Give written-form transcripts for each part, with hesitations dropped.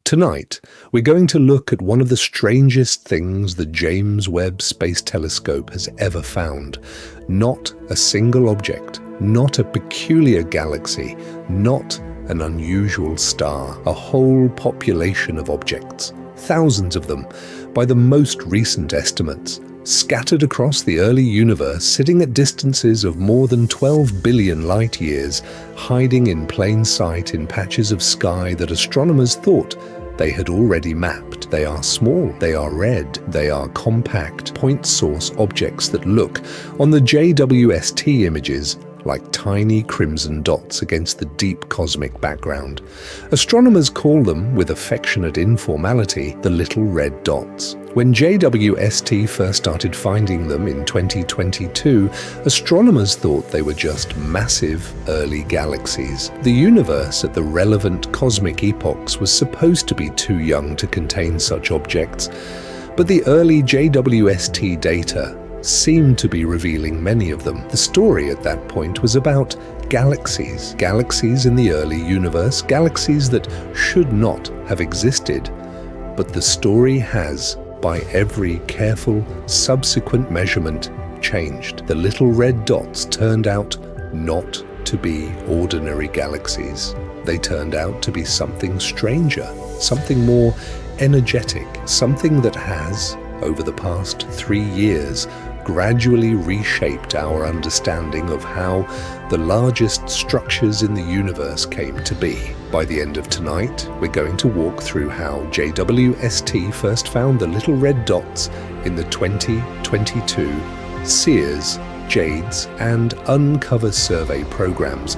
Tonight, we're going to look at one of the strangest things the James Webb Space Telescope has ever found. Not a single object, not a peculiar galaxy, not an unusual star, a whole population of objects, thousands of them, by the most recent estimates, scattered across the early universe, sitting at distances of more than 12 billion light-years, hiding in plain sight in patches of sky that astronomers thought they had already mapped. They are small, they are red, they are compact, point source objects that look, on the JWST images, like tiny crimson dots against the deep cosmic background. Astronomers call them, with affectionate informality, the little red dots. When JWST first started finding them in 2022, astronomers thought they were just massive early galaxies. The universe at the relevant cosmic epochs was supposed to be too young to contain such objects, but the early JWST data seemed to be revealing many of them. The story at that point was about galaxies. Galaxies in the early universe, galaxies that should not have existed. But the story has, by every careful subsequent measurement, changed. The little red dots turned out not to be ordinary galaxies. They turned out to be something stranger, something more energetic, something that has, over the past 3 years, gradually reshaped our understanding of how the largest structures in the universe came to be. By the end of tonight, we're going to walk through how JWST first found the little red dots in the 2022 CEERS, JADES, and Uncover survey programs,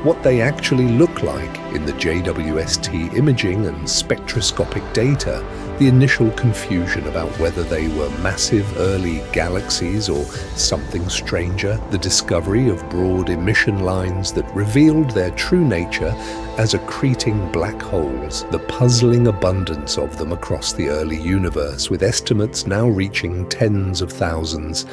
what they actually look like in the JWST imaging and spectroscopic data, the initial confusion about whether they were massive early galaxies or something stranger, the discovery of broad emission lines that revealed their true nature as accreting black holes, the puzzling abundance of them across the early universe, with estimates now reaching tens of thousands,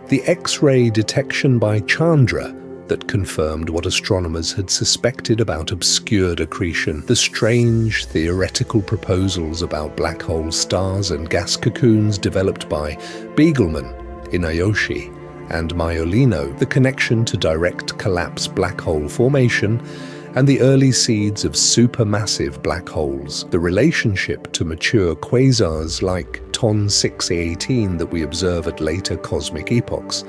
the X-ray detection by Chandra that confirmed what astronomers had suspected about obscured accretion, the strange theoretical proposals about black hole stars and gas cocoons developed by Begelman, Inayoshi, and Maiolino, the connection to direct collapse black hole formation, and the early seeds of supermassive black holes, the relationship to mature quasars like TON 618 that we observe at later cosmic epochs,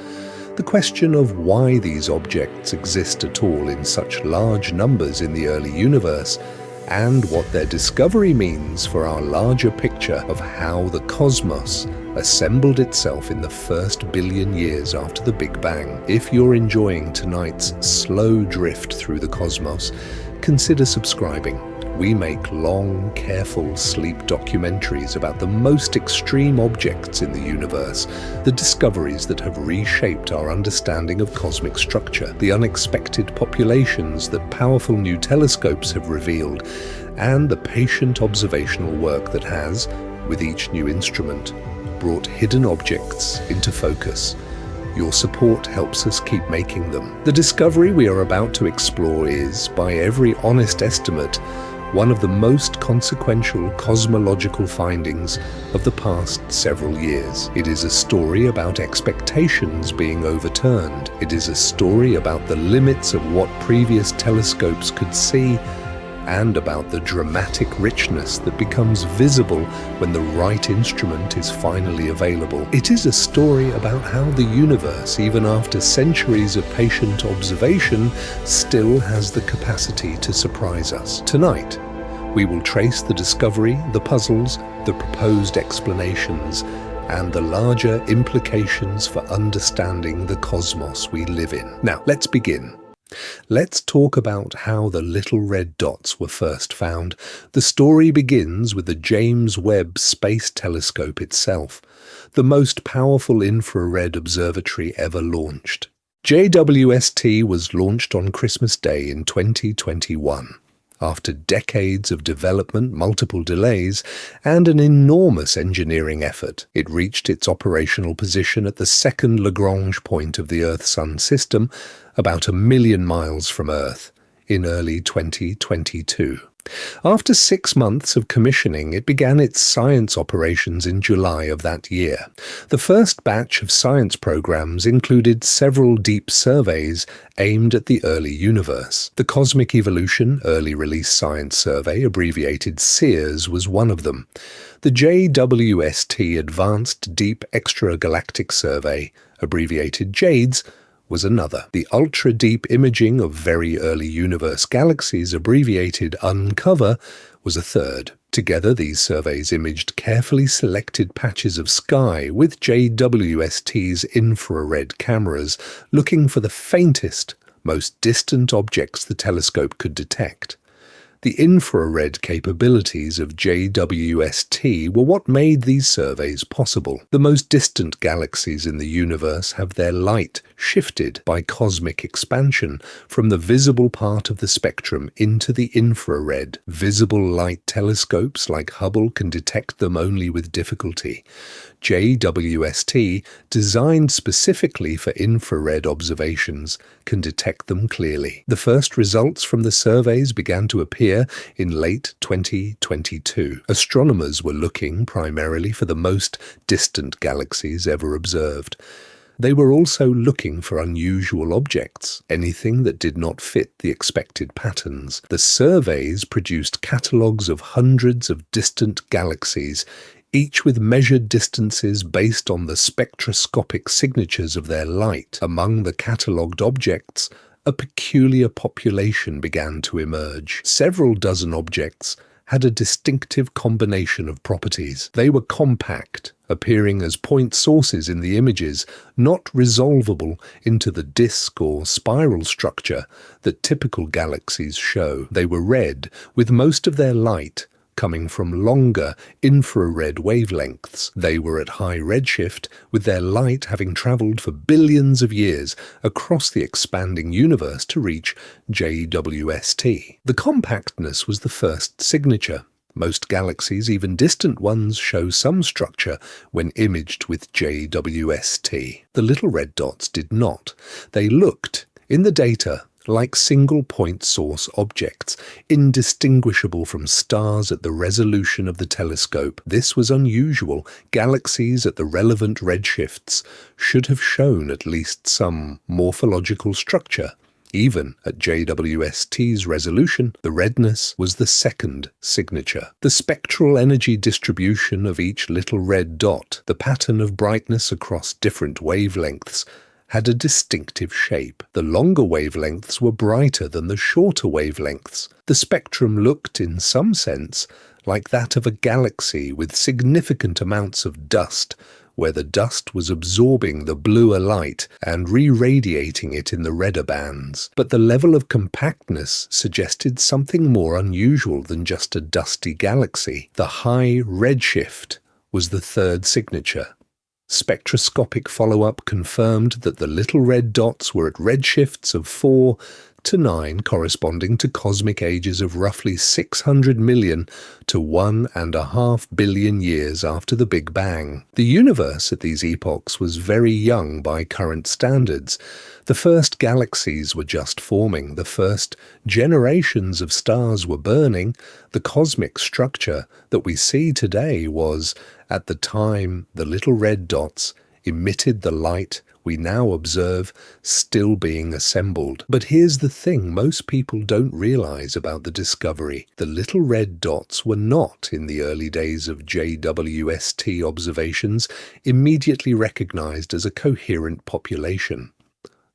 the question of why these objects exist at all in such large numbers in the early universe, and what their discovery means for our larger picture of how the cosmos assembled itself in the first billion years after the Big Bang. If you're enjoying tonight's slow drift through the cosmos, consider subscribing. We make long, careful sleep documentaries about the most extreme objects in the universe, the discoveries that have reshaped our understanding of cosmic structure, the unexpected populations that powerful new telescopes have revealed, and the patient observational work that has, with each new instrument, brought hidden objects into focus. Your support helps us keep making them. The discovery we are about to explore is, by every honest estimate, one of the most consequential cosmological findings of the past several years. It is a story about expectations being overturned. It is a story about the limits of what previous telescopes could see, and about the dramatic richness that becomes visible when the right instrument is finally available. It is a story about how the universe, even after centuries of patient observation, still has the capacity to surprise us. Tonight, we will trace the discovery, the puzzles, the proposed explanations, and the larger implications for understanding the cosmos we live in. Now, let's begin. Let's talk about how the little red dots were first found. The story begins with the James Webb Space Telescope itself, the most powerful infrared observatory ever launched. JWST was launched on Christmas Day in 2021. After decades of development, multiple delays, and an enormous engineering effort, it reached its operational position at the second Lagrange point of the Earth-Sun system, about 1 million miles from Earth, in early 2022. After 6 months of commissioning, it began its science operations in July of that year. The first batch of science programs included several deep surveys aimed at the early universe. The Cosmic Evolution Early Release Science Survey, abbreviated CEERS, was one of them. The JWST Advanced Deep Extragalactic Survey, abbreviated JADES, was another. The ultra-deep imaging of very early universe galaxies, abbreviated UNCOVER, was a third. Together, these surveys imaged carefully selected patches of sky with JWST's infrared cameras, looking for the faintest, most distant objects the telescope could detect. The infrared capabilities of JWST were what made these surveys possible. The most distant galaxies in the universe have their light shifted by cosmic expansion from the visible part of the spectrum into the infrared. Visible light telescopes like Hubble can detect them only with difficulty. JWST, designed specifically for infrared observations, can detect them clearly. The first results from the surveys began to appear in late 2022. Astronomers were looking primarily for the most distant galaxies ever observed. They were also looking for unusual objects, anything that did not fit the expected patterns. The surveys produced catalogues of hundreds of distant galaxies, each with measured distances based on the spectroscopic signatures of their light. Among the catalogued objects, a peculiar population began to emerge. Several dozen objects had a distinctive combination of properties. They were compact, appearing as point sources in the images, not resolvable into the disk or spiral structure that typical galaxies show. They were red, with most of their light coming from longer infrared wavelengths. They were at high redshift, with their light having travelled for billions of years across the expanding universe to reach JWST. The compactness was the first signature. Most galaxies, even distant ones, show some structure when imaged with JWST. The little red dots did not. They looked, in the data, like single-point source objects, indistinguishable from stars at the resolution of the telescope. This was unusual. Galaxies at the relevant redshifts should have shown at least some morphological structure. Even at JWST's resolution, the redness was the second signature. The spectral energy distribution of each little red dot, the pattern of brightness across different wavelengths, had a distinctive shape. The longer wavelengths were brighter than the shorter wavelengths. The spectrum looked, in some sense, like that of a galaxy with significant amounts of dust, where the dust was absorbing the bluer light and re-radiating it in the redder bands. But the level of compactness suggested something more unusual than just a dusty galaxy. The high redshift was the third signature. Spectroscopic follow-up confirmed that the little red dots were at redshifts of 4 to 9, corresponding to cosmic ages of roughly 600 million to 1.5 billion years after the Big Bang. The universe at these epochs was very young by current standards. The first galaxies were just forming, the first generations of stars were burning. The cosmic structure that we see today was, at the time the little red dots emitted the light we now observe, still being assembled. But here's the thing most people don't realize about the discovery. The little red dots were not, in the early days of JWST observations, immediately recognized as a coherent population.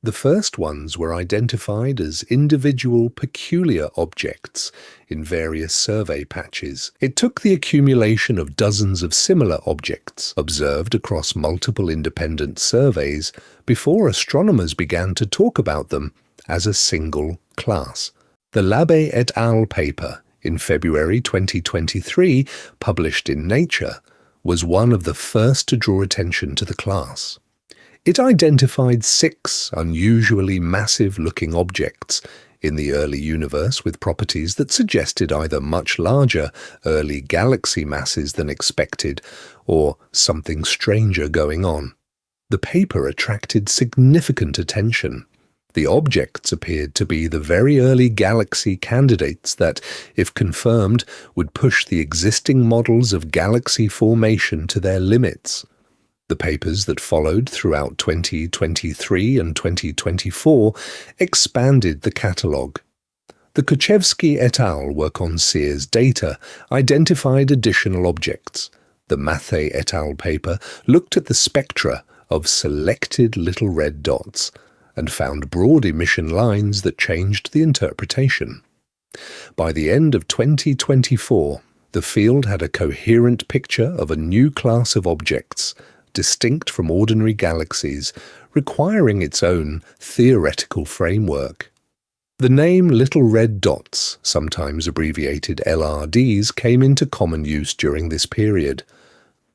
The first ones were identified as individual peculiar objects in various survey patches. It took the accumulation of dozens of similar objects, observed across multiple independent surveys, before astronomers began to talk about them as a single class. The Labbe et al. Paper, in February 2023, published in Nature, was one of the first to draw attention to the class. It identified 6 unusually massive-looking objects in the early universe with properties that suggested either much larger early galaxy masses than expected, or something stranger going on. The paper attracted significant attention. The objects appeared to be the very early galaxy candidates that, if confirmed, would push the existing models of galaxy formation to their limits. The papers that followed throughout 2023 and 2024 expanded the catalogue. The Kuchevsky et al. Work on CEERS data identified additional objects. The Mathey et al. Paper looked at the spectra of selected little red dots and found broad emission lines that changed the interpretation. By the end of 2024, the field had a coherent picture of a new class of objects, distinct from ordinary galaxies, requiring its own theoretical framework. The name little red dots, sometimes abbreviated LRDs, came into common use during this period.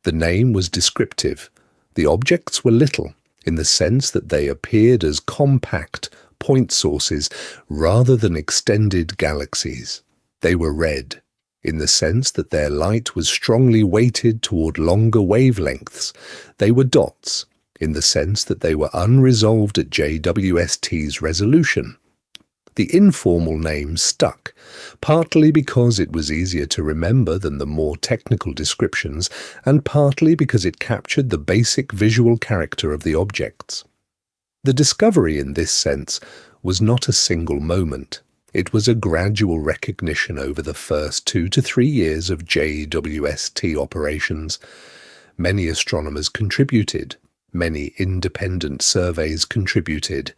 The name was descriptive. The objects were little, in the sense that they appeared as compact point sources rather than extended galaxies. They were red, in the sense that their light was strongly weighted toward longer wavelengths. They were dots, in the sense that they were unresolved at JWST's resolution. The informal name stuck, partly because it was easier to remember than the more technical descriptions, and partly because it captured the basic visual character of the objects. The discovery, in this sense, was not a single moment. It was a gradual recognition over the first 2 to 3 years of JWST operations. Many astronomers contributed. Many independent surveys contributed.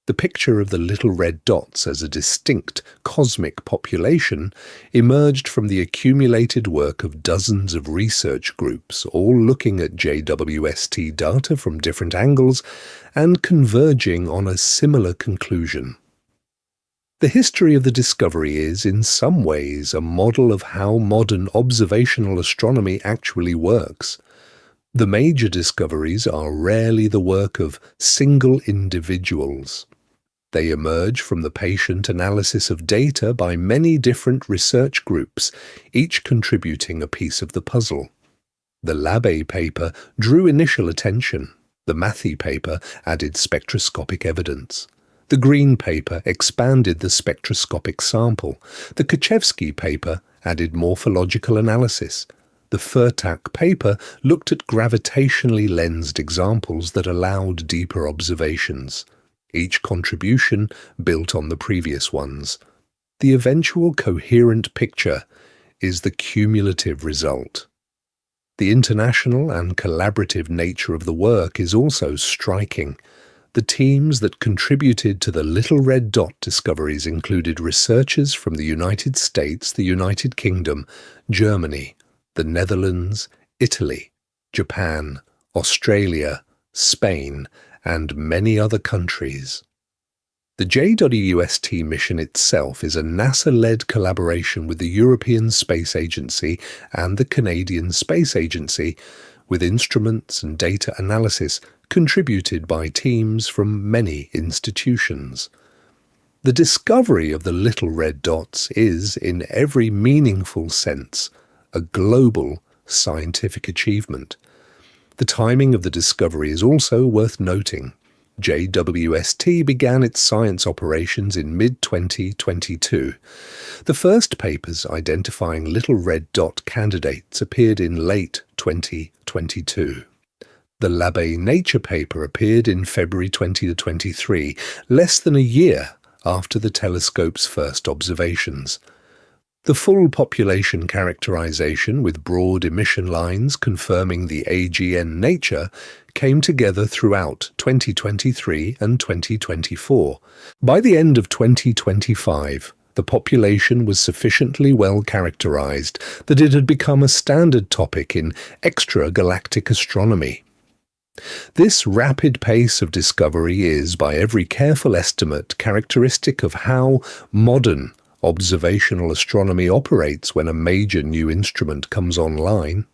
The picture of the little red dots as a distinct cosmic population emerged from the accumulated work of dozens of research groups, all looking at JWST data from different angles and converging on a similar conclusion. The history of the discovery is, in some ways, a model of how modern observational astronomy actually works. The major discoveries are rarely the work of single individuals. They emerge from the patient analysis of data by many different research groups, each contributing a piece of the puzzle. The Labbé paper drew initial attention. The Mathey paper added spectroscopic evidence. The Green paper expanded the spectroscopic sample. The Kuchevsky paper added morphological analysis. The Furtak paper looked at gravitationally lensed examples that allowed deeper observations. Each contribution built on the previous ones. The eventual coherent picture is the cumulative result. The international and collaborative nature of the work is also striking. The teams that contributed to the little red dot discoveries included researchers from the United States, the United Kingdom, Germany, the Netherlands, Italy, Japan, Australia, Spain, and many other countries. The JWST mission itself is a NASA-led collaboration with the European Space Agency and the Canadian Space Agency, with instruments and data analysis contributed by teams from many institutions. The discovery of the little red dots is, in every meaningful sense, a global scientific achievement. The timing of the discovery is also worth noting. JWST began its science operations in mid-2022. The first papers identifying little red dot candidates appeared in late 2022. The Labbé Nature paper appeared in February 2023, less than a year after the telescope's first observations. The full population characterization with broad emission lines confirming the AGN nature came together throughout 2023 and 2024. By the end of 2025, the population was sufficiently well characterized that it had become a standard topic in extragalactic astronomy. This rapid pace of discovery is, by every careful estimate, characteristic of how modern observational astronomy operates when a major new instrument comes online.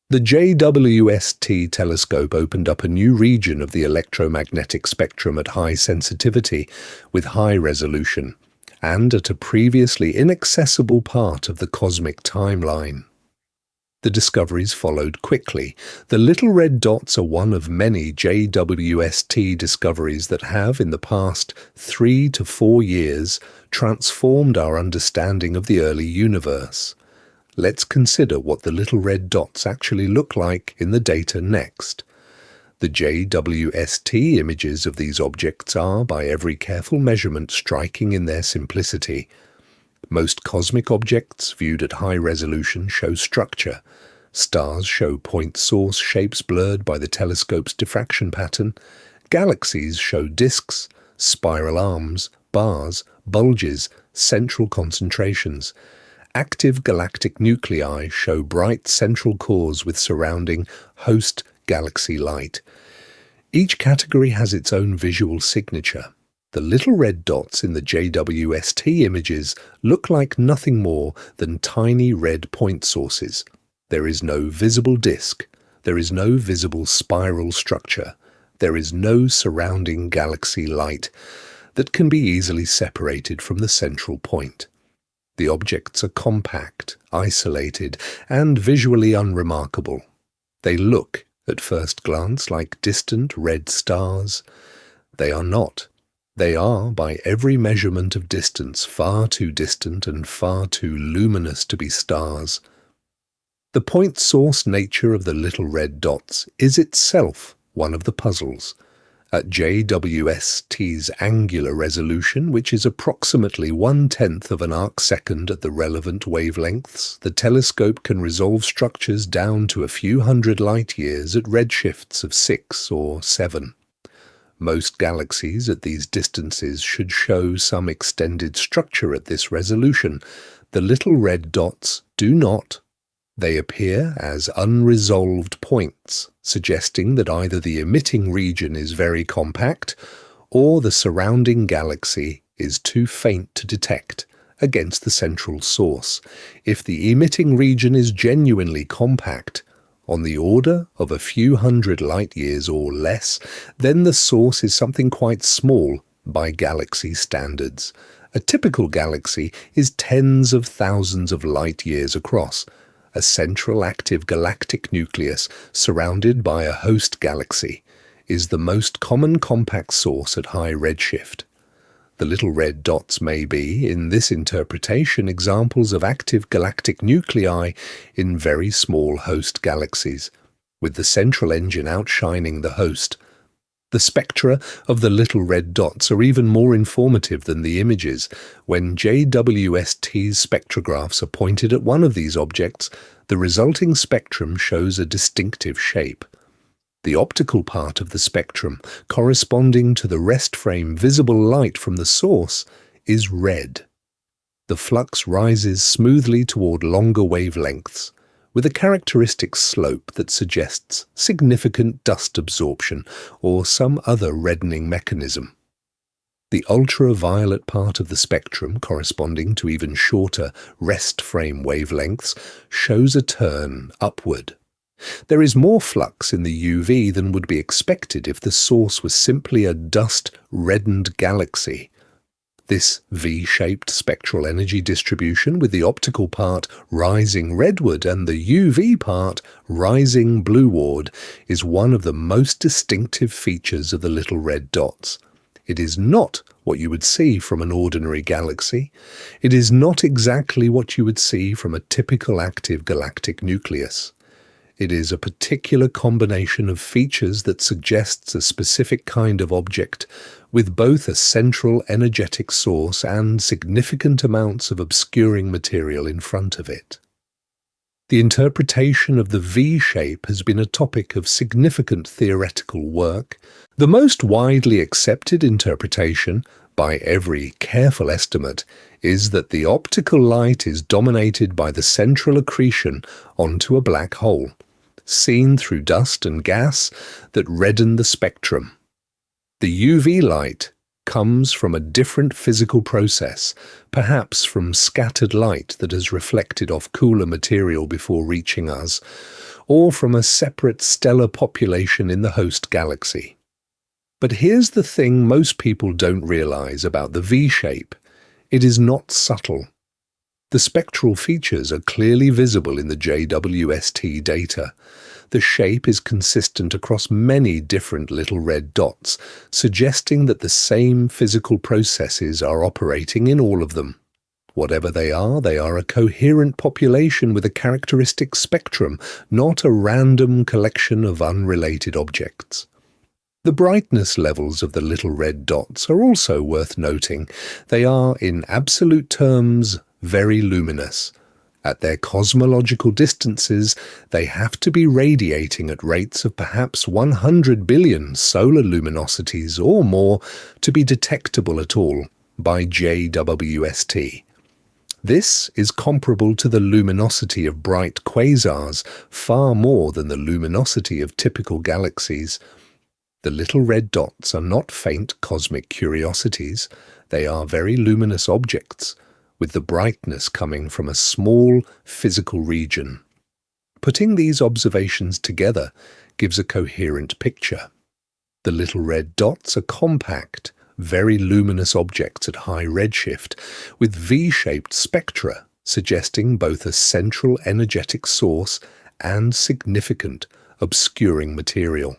The JWST telescope opened up a new region of the electromagnetic spectrum at high sensitivity, with high resolution, and at a previously inaccessible part of the cosmic timeline. The discoveries followed quickly. The little red dots are one of many JWST discoveries that have, in the past 3 to 4 years, transformed our understanding of the early universe. Let's consider what the little red dots actually look like in the data next. The JWST images of these objects are, by every careful measurement, striking in their simplicity. Most cosmic objects, viewed at high resolution, show structure. Stars show point source shapes blurred by the telescope's diffraction pattern. Galaxies show disks, spiral arms, bars, bulges, central concentrations. Active galactic nuclei show bright central cores with surrounding host galaxy light. Each category has its own visual signature. The little red dots in the JWST images look like nothing more than tiny red point sources. There is no visible disk. There is no visible spiral structure. There is no surrounding galaxy light that can be easily separated from the central point. The objects are compact, isolated, and visually unremarkable. They look, at first glance, like distant red stars. They are not. They are, by every measurement of distance, far too distant and far too luminous to be stars. The point source nature of the little red dots is itself one of the puzzles. At JWST's angular resolution, which is approximately 1/10 of an arcsecond at the relevant wavelengths, the telescope can resolve structures down to a few hundred light-years at redshifts of 6 or 7. Most galaxies at these distances should show some extended structure at this resolution. The little red dots do not. They appear as unresolved points, suggesting that either the emitting region is very compact or the surrounding galaxy is too faint to detect against the central source. If the emitting region is genuinely compact, on the order of a few hundred light-years or less, then the source is something quite small by galaxy standards. A typical galaxy is tens of thousands of light-years across, a central active galactic nucleus surrounded by a host galaxy is the most common compact source at high redshift. The little red dots may be, in this interpretation, examples of active galactic nuclei in very small host galaxies, with the central engine outshining the host. The spectra of the little red dots are even more informative than the images. When JWST's spectrographs are pointed at one of these objects, the resulting spectrum shows a distinctive shape. The optical part of the spectrum, corresponding to the rest frame visible light from the source, is red. The flux rises smoothly toward longer wavelengths, with a characteristic slope that suggests significant dust absorption or some other reddening mechanism. The ultraviolet part of the spectrum, corresponding to even shorter rest frame wavelengths, shows a turn upward. There is more flux in the UV than would be expected if the source was simply a dust-reddened galaxy. This V-shaped spectral energy distribution, with the optical part rising redward and the UV part rising blueward, is one of the most distinctive features of the little red dots. It is not what you would see from an ordinary galaxy. It is not exactly what you would see from a typical active galactic nucleus. It is a particular combination of features that suggests a specific kind of object, with both a central energetic source and significant amounts of obscuring material in front of it. The interpretation of the V-shape has been a topic of significant theoretical work. The most widely accepted interpretation, by every careful estimate, is that the optical light is dominated by the central accretion onto a black hole, seen through dust and gas that redden the spectrum. The UV light comes from a different physical process, perhaps from scattered light that has reflected off cooler material before reaching us, or from a separate stellar population in the host galaxy. But here's the thing most people don't realize about the V-shape. It is not subtle. The spectral features are clearly visible in the JWST data. The shape is consistent across many different little red dots, suggesting that the same physical processes are operating in all of them. Whatever they are a coherent population with a characteristic spectrum, not a random collection of unrelated objects. The brightness levels of the little red dots are also worth noting. They are, in absolute terms, very luminous. At their cosmological distances, they have to be radiating at rates of perhaps 100 billion solar luminosities or more to be detectable at all by JWST. This is comparable to the luminosity of bright quasars, far more than the luminosity of typical galaxies. The little red dots are not faint cosmic curiosities. They are very luminous objects, with the brightness coming from a small physical region. Putting these observations together gives a coherent picture. The little red dots are compact, very luminous objects at high redshift, with V-shaped spectra suggesting both a central energetic source and significant obscuring material.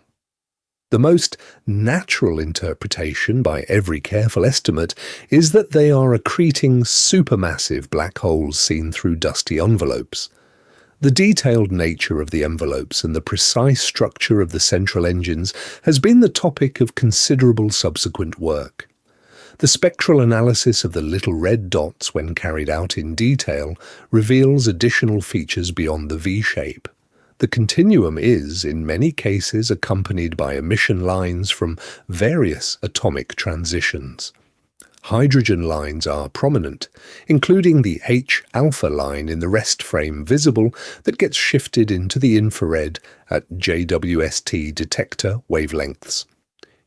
The most natural interpretation by every careful estimate is that they are accreting supermassive black holes seen through dusty envelopes. The detailed nature of the envelopes and the precise structure of the central engines has been the topic of considerable subsequent work. The spectral analysis of the little red dots, when carried out in detail, reveals additional features beyond the V-shape. The continuum is, in many cases, accompanied by emission lines from various atomic transitions. Hydrogen lines are prominent, including the H-alpha line in the rest frame visible that gets shifted into the infrared at JWST detector wavelengths.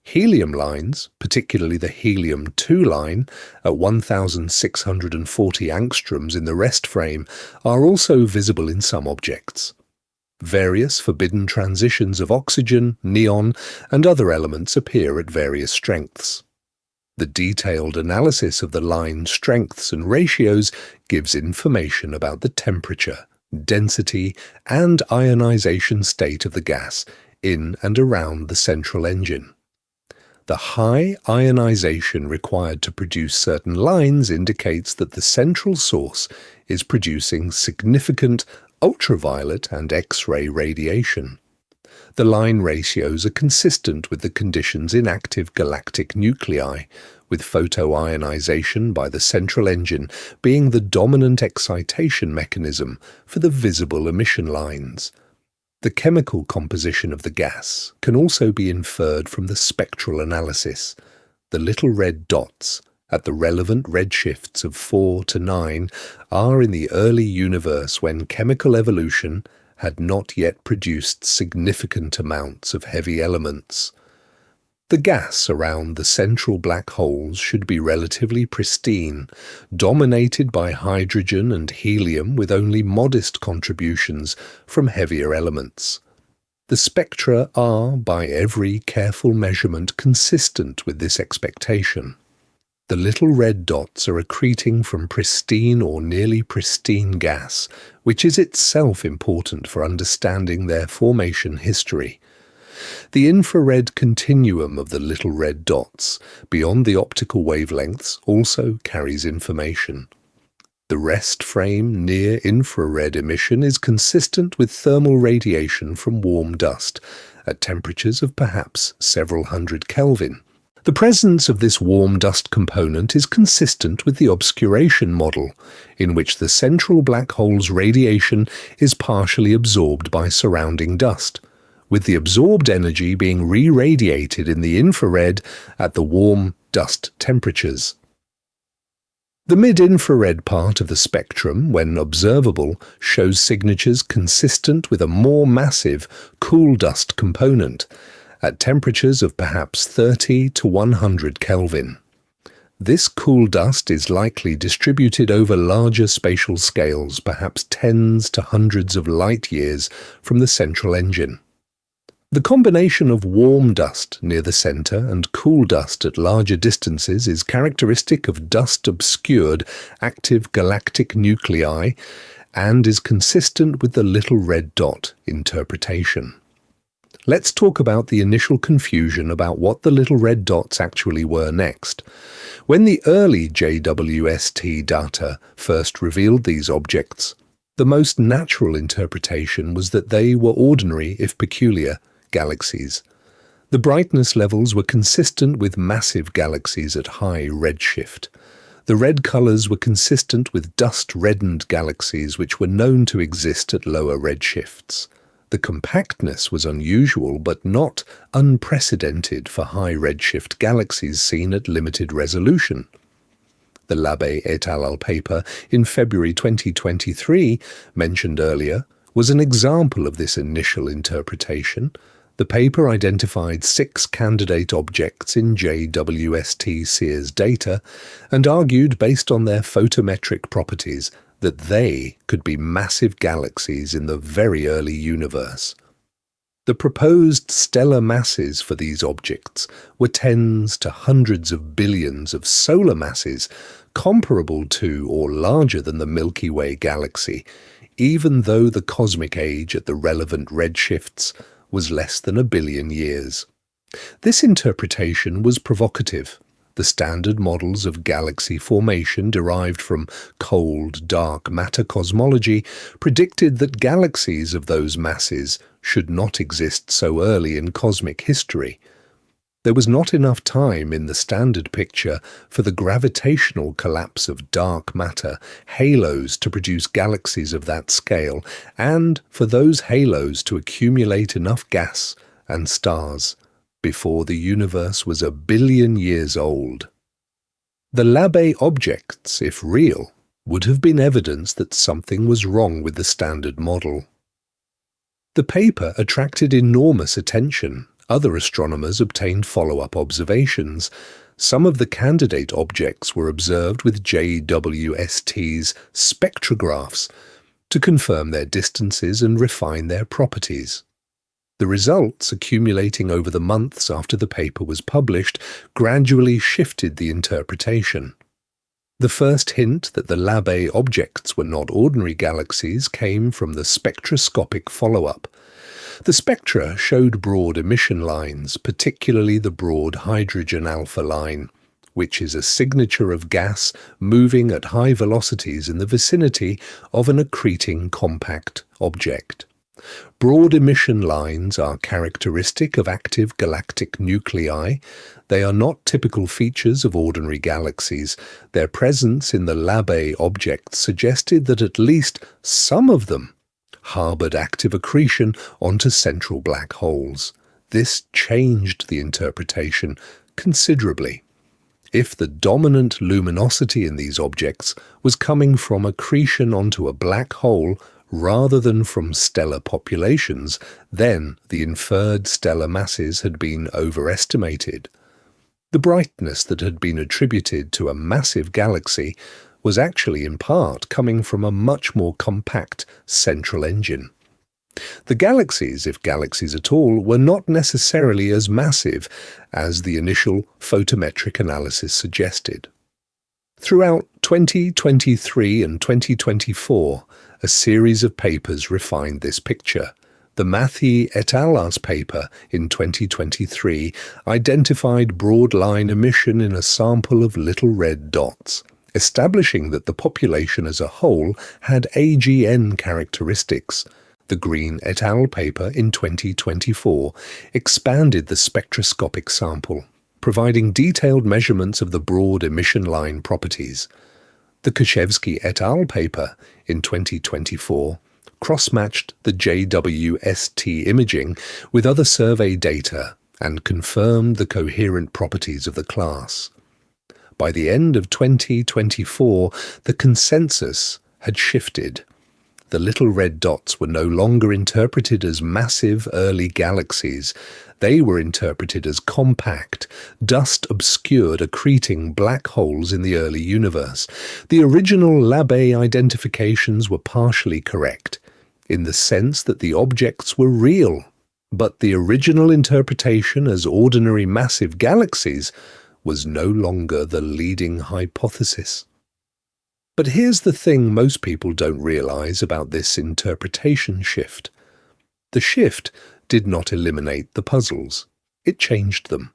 Helium lines, particularly the helium-2 line at 1,640 angstroms in the rest frame, are also visible in some objects. Various forbidden transitions of oxygen, neon, and other elements appear at various strengths. The detailed analysis of the line strengths and ratios gives information about the temperature, density, and ionization state of the gas in and around the central engine. The high ionization required to produce certain lines indicates that the central source is producing significant ultraviolet and X-ray radiation. The line ratios are consistent with the conditions in active galactic nuclei, with photoionization by the central engine being the dominant excitation mechanism for the visible emission lines. The chemical composition of the gas can also be inferred from the spectral analysis. The little red dots at the relevant redshifts of 4 to 9 are in the early universe when chemical evolution had not yet produced significant amounts of heavy elements. The gas around the central black holes should be relatively pristine, dominated by hydrogen and helium with only modest contributions from heavier elements. The spectra are, by every careful measurement, consistent with this expectation. The little red dots are accreting from pristine or nearly pristine gas, which is itself important for understanding their formation history. The infrared continuum of the little red dots, beyond the optical wavelengths, also carries information. The rest frame near-infrared emission is consistent with thermal radiation from warm dust, at temperatures of perhaps several hundred Kelvin. The presence of this warm dust component is consistent with the obscuration model, in which the central black hole's radiation is partially absorbed by surrounding dust, with the absorbed energy being re-radiated in the infrared at the warm dust temperatures. The mid-infrared part of the spectrum, when observable, shows signatures consistent with a more massive cool dust component, at temperatures of perhaps 30 to 100 Kelvin. This cool dust is likely distributed over larger spatial scales, perhaps tens to hundreds of light years from the central engine. The combination of warm dust near the center and cool dust at larger distances is characteristic of dust-obscured active galactic nuclei and is consistent with the little red dot interpretation. Let's talk about the initial confusion about what the little red dots actually were next. When the early JWST data first revealed these objects, the most natural interpretation was that they were ordinary, if peculiar, galaxies. The brightness levels were consistent with massive galaxies at high redshift. The red colors were consistent with dust-reddened galaxies which were known to exist at lower redshifts. The compactness was unusual but not unprecedented for high redshift galaxies seen at limited resolution. The Labbe et al. Paper in February 2023, mentioned earlier, was an example of this initial interpretation. The paper identified 6 candidate objects in JWST CEERS data and argued, based on their photometric properties, that they could be massive galaxies in the very early universe. The proposed stellar masses for these objects were tens to hundreds of billions of solar masses, comparable to or larger than the Milky Way galaxy, even though the cosmic age at the relevant redshifts was less than 1 billion years. This interpretation was provocative. The standard models of galaxy formation derived from cold, dark matter cosmology predicted that galaxies of those masses should not exist so early in cosmic history. There was not enough time in the standard picture for the gravitational collapse of dark matter halos to produce galaxies of that scale, and for those halos to accumulate enough gas and stars before the universe was 1 billion years old. The Labbe objects, if real, would have been evidence that something was wrong with the standard model. The paper attracted enormous attention. Other astronomers obtained follow-up observations. Some of the candidate objects were observed with JWST's spectrographs to confirm their distances and refine their properties. The results, accumulating over the months after the paper was published, gradually shifted the interpretation. The first hint that the Labbe objects were not ordinary galaxies came from the spectroscopic follow-up. The spectra showed broad emission lines, particularly the broad hydrogen alpha line, which is a signature of gas moving at high velocities in the vicinity of an accreting compact object. Broad emission lines are characteristic of active galactic nuclei. They are not typical features of ordinary galaxies. Their presence in the Labbe objects suggested that at least some of them harbored active accretion onto central black holes. This changed the interpretation considerably. If the dominant luminosity in these objects was coming from accretion onto a black hole rather than from stellar populations, then the inferred stellar masses had been overestimated. The brightness that had been attributed to a massive galaxy was actually in part coming from a much more compact central engine. The galaxies, if galaxies at all, were not necessarily as massive as the initial photometric analysis suggested. Throughout 2023 and 2024, a series of papers refined this picture. The Matthey et al.'s paper in 2023 identified broad-line emission in a sample of little red dots, establishing that the population as a whole had AGN characteristics. The Green et al. Paper in 2024 expanded the spectroscopic sample, providing detailed measurements of the broad emission line properties. The Koszewski et al. Paper in 2024 cross-matched the JWST imaging with other survey data and confirmed the coherent properties of the class. By the end of 2024, the consensus had shifted. The little red dots were no longer interpreted as massive early galaxies. They were interpreted as compact, dust-obscured accreting black holes in the early universe. The original Labbe identifications were partially correct, in the sense that the objects were real, But the original interpretation as ordinary massive galaxies was no longer the leading hypothesis. But here's the thing most people don't realize about this interpretation shift. The shift did not eliminate the puzzles. It changed them.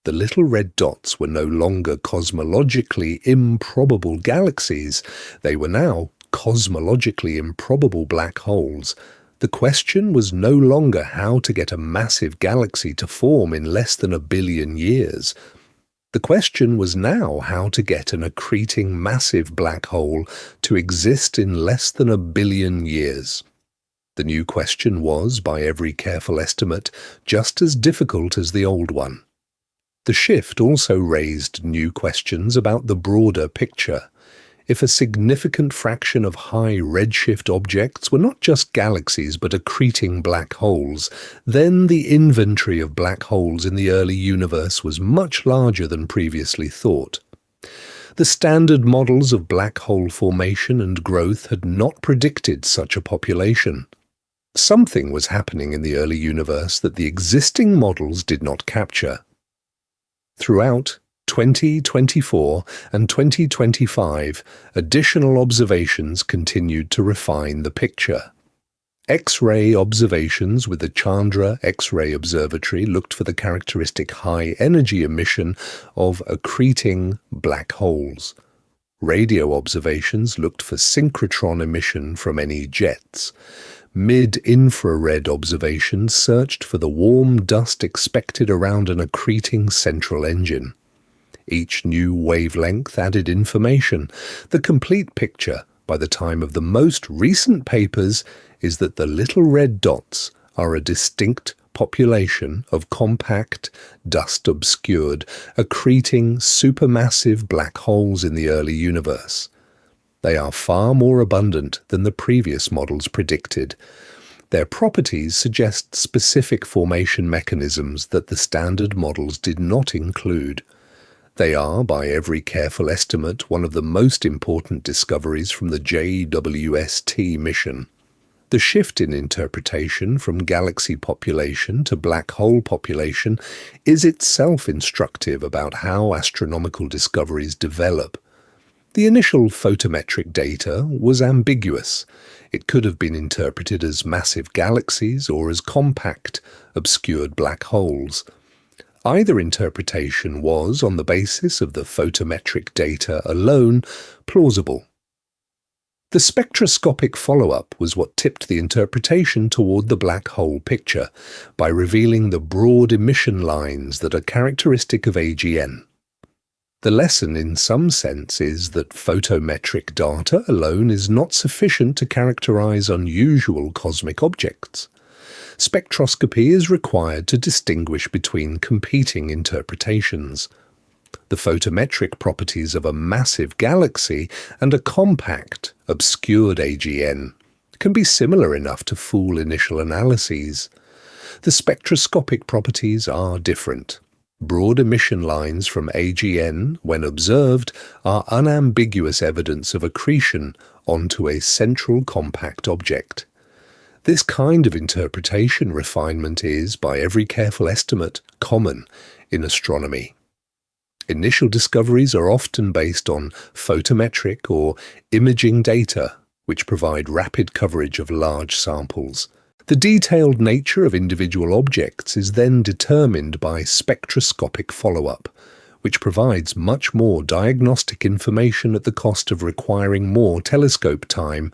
The little red dots were no longer cosmologically improbable galaxies. They were now cosmologically improbable black holes. The question was no longer how to get a massive galaxy to form in less than 1 billion years. The question was now how to get an accreting massive black hole to exist in less than 1 billion years. The new question was, by every careful estimate, just as difficult as the old one. The shift also raised new questions about the broader picture. If a significant fraction of high redshift objects were not just galaxies but accreting black holes, then the inventory of black holes in the early universe was much larger than previously thought. The standard models of black hole formation and growth had not predicted such a population. Something was happening in the early universe that the existing models did not capture. Throughout 2024 and 2025, additional observations continued to refine the picture. X-ray observations with the Chandra X-ray Observatory looked for the characteristic high-energy emission of accreting black holes. Radio observations looked for synchrotron emission from any jets. Mid-infrared observations searched for the warm dust expected around an accreting central engine. Each new wavelength added information. The complete picture, by the time of the most recent papers, is that the little red dots are a distinct population of compact, dust-obscured, accreting supermassive black holes in the early universe. They are far more abundant than the previous models predicted. Their properties suggest specific formation mechanisms that the standard models did not include. They are, by every careful estimate, one of the most important discoveries from the JWST mission. The shift in interpretation from galaxy population to black hole population is itself instructive about how astronomical discoveries develop. The initial photometric data was ambiguous. It could have been interpreted as massive galaxies or as compact, obscured black holes. Either interpretation was, on the basis of the photometric data alone, plausible. The spectroscopic follow-up was what tipped the interpretation toward the black hole picture, by revealing the broad emission lines that are characteristic of AGN. The lesson, in some sense, is that photometric data alone is not sufficient to characterize unusual cosmic objects. Spectroscopy is required to distinguish between competing interpretations. The photometric properties of a massive galaxy and a compact, obscured AGN can be similar enough to fool initial analyses. The spectroscopic properties are different. Broad emission lines from AGN, when observed, are unambiguous evidence of accretion onto a central compact object. This kind of interpretation refinement is, by every careful estimate, common in astronomy. Initial discoveries are often based on photometric or imaging data, which provide rapid coverage of large samples. The detailed nature of individual objects is then determined by spectroscopic follow-up, which provides much more diagnostic information at the cost of requiring more telescope time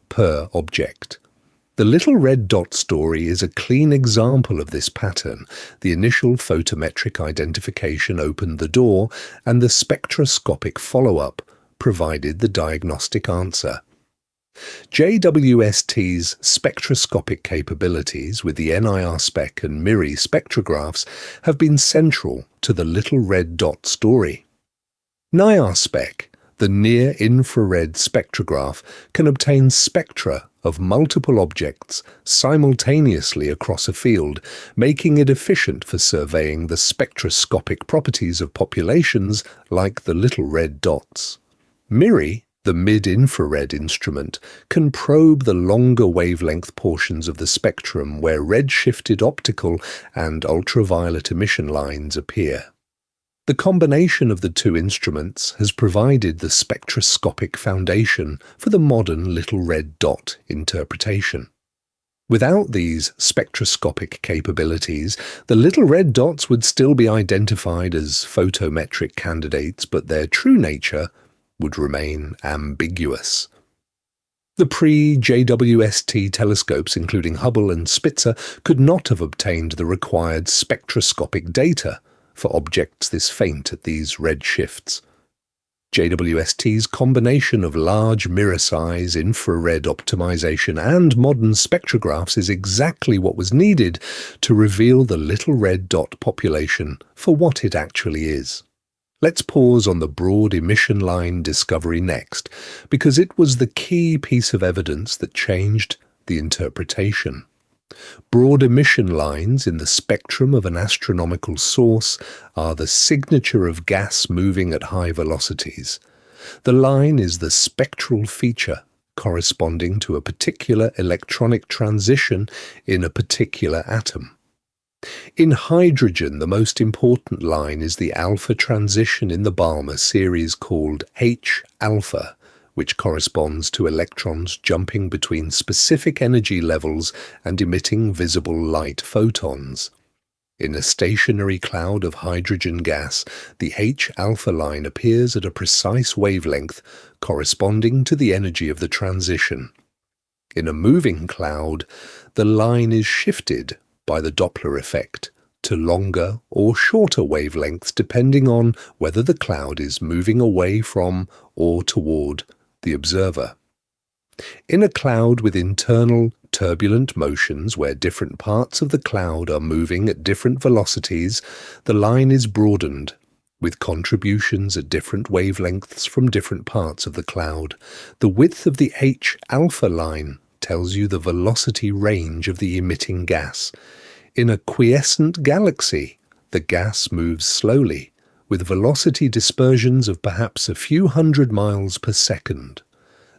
per object. The little red dot story is a clean example of this pattern. The initial photometric identification opened the door, and the spectroscopic follow-up provided the diagnostic answer. JWST's spectroscopic capabilities with the NIR-SPEC and MIRI spectrographs have been central to the little red dot story. NIR-SPEC, the near-infrared spectrograph, can obtain spectra of multiple objects simultaneously across a field, making it efficient for surveying the spectroscopic properties of populations like the little red dots. MIRI The mid-infrared instrument can probe the longer wavelength portions of the spectrum where red-shifted optical and ultraviolet emission lines appear. The combination of the two instruments has provided the spectroscopic foundation for the modern little red dot interpretation. Without these spectroscopic capabilities, the little red dots would still be identified as photometric candidates, but their true nature would remain ambiguous. The pre-JWST telescopes, including Hubble and Spitzer, could not have obtained the required spectroscopic data for objects this faint at these red shifts. JWST's combination of large mirror-size infrared optimization and modern spectrographs is exactly what was needed to reveal the little red dot population for what it actually is. Let's pause on the broad emission line discovery next, because it was the key piece of evidence that changed the interpretation. Broad emission lines in the spectrum of an astronomical source are the signature of gas moving at high velocities. The line is the spectral feature corresponding to a particular electronic transition in a particular atom. In hydrogen, the most important line is the alpha transition in the Balmer series called H-alpha, which corresponds to electrons jumping between specific energy levels and emitting visible light photons. In a stationary cloud of hydrogen gas, the H-alpha line appears at a precise wavelength corresponding to the energy of the transition. In a moving cloud, the line is shifted by the Doppler effect to longer or shorter wavelengths depending on whether the cloud is moving away from or toward the observer. In a cloud with internal turbulent motions where different parts of the cloud are moving at different velocities, the line is broadened, with contributions at different wavelengths from different parts of the cloud. The width of the H-alpha line tells you the velocity range of the emitting gas. In a quiescent galaxy, the gas moves slowly, with velocity dispersions of perhaps a few hundred miles per second.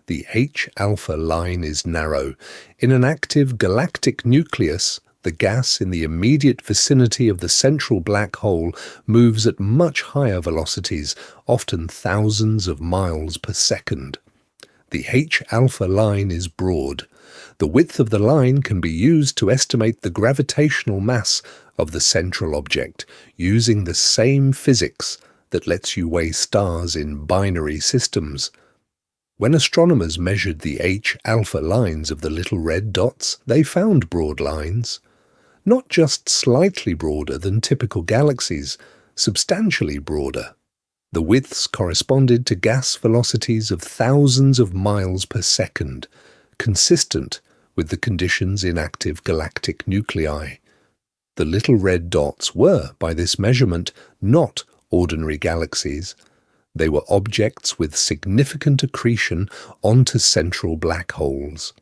The H-alpha line is narrow. In an active galactic nucleus, the gas in the immediate vicinity of the central black hole moves at much higher velocities, often thousands of miles per second. The H-alpha line is broad. The width of the line can be used to estimate the gravitational mass of the central object, using the same physics that lets you weigh stars in binary systems. When astronomers measured the H-alpha lines of the little red dots, they found broad lines. Not just slightly broader than typical galaxies, substantially broader. The widths corresponded to gas velocities of thousands of miles per second, consistent with the conditions in active galactic nuclei. The little red dots were, by this measurement, not ordinary galaxies. They were objects with significant accretion onto central black holes.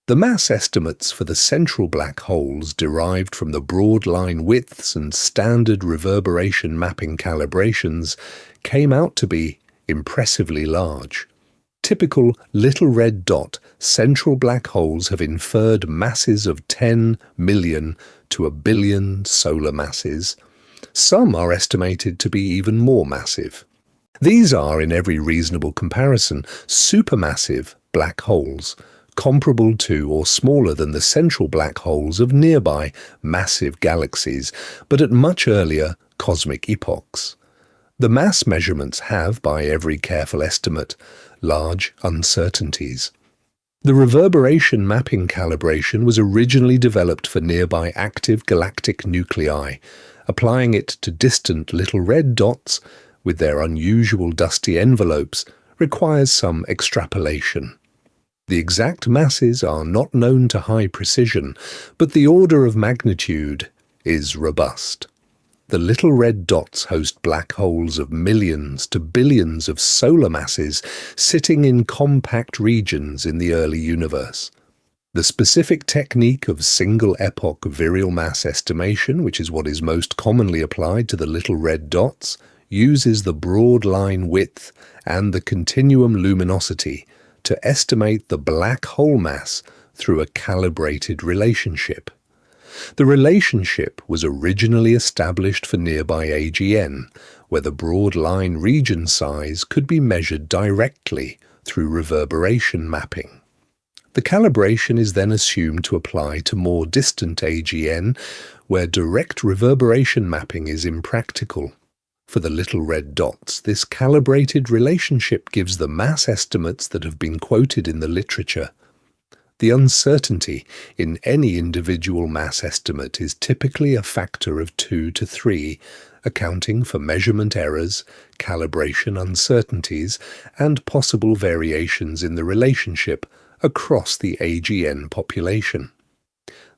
The mass estimates for the central black holes derived from the broad line widths and standard reverberation mapping calibrations came out to be impressively large. Typical little red dot central black holes have inferred masses of 10 million to a billion solar masses. Some are estimated to be even more massive. These are, in every reasonable comparison, supermassive black holes, comparable to or smaller than the central black holes of nearby massive galaxies, but at much earlier cosmic epochs. The mass measurements have, by every careful estimate, large uncertainties. The reverberation mapping calibration was originally developed for nearby active galactic nuclei. Applying it to distant little red dots, with their unusual dusty envelopes, requires some extrapolation. The exact masses are not known to high precision, but the order of magnitude is robust. The little red dots host black holes of millions to billions of solar masses sitting in compact regions in the early universe. The specific technique of single-epoch virial mass estimation, which is what is most commonly applied to the little red dots, uses the broad line width and the continuum luminosity to estimate the black hole mass through a calibrated relationship. The relationship was originally established for nearby AGN, where the broad line region size could be measured directly through reverberation mapping. The calibration is then assumed to apply to more distant AGN, where direct reverberation mapping is impractical. For the little red dots, this calibrated relationship gives the mass estimates that have been quoted in the literature. The uncertainty in any individual mass estimate is typically a factor of 2 to 3, accounting for measurement errors, calibration uncertainties, and possible variations in the relationship across the AGN population.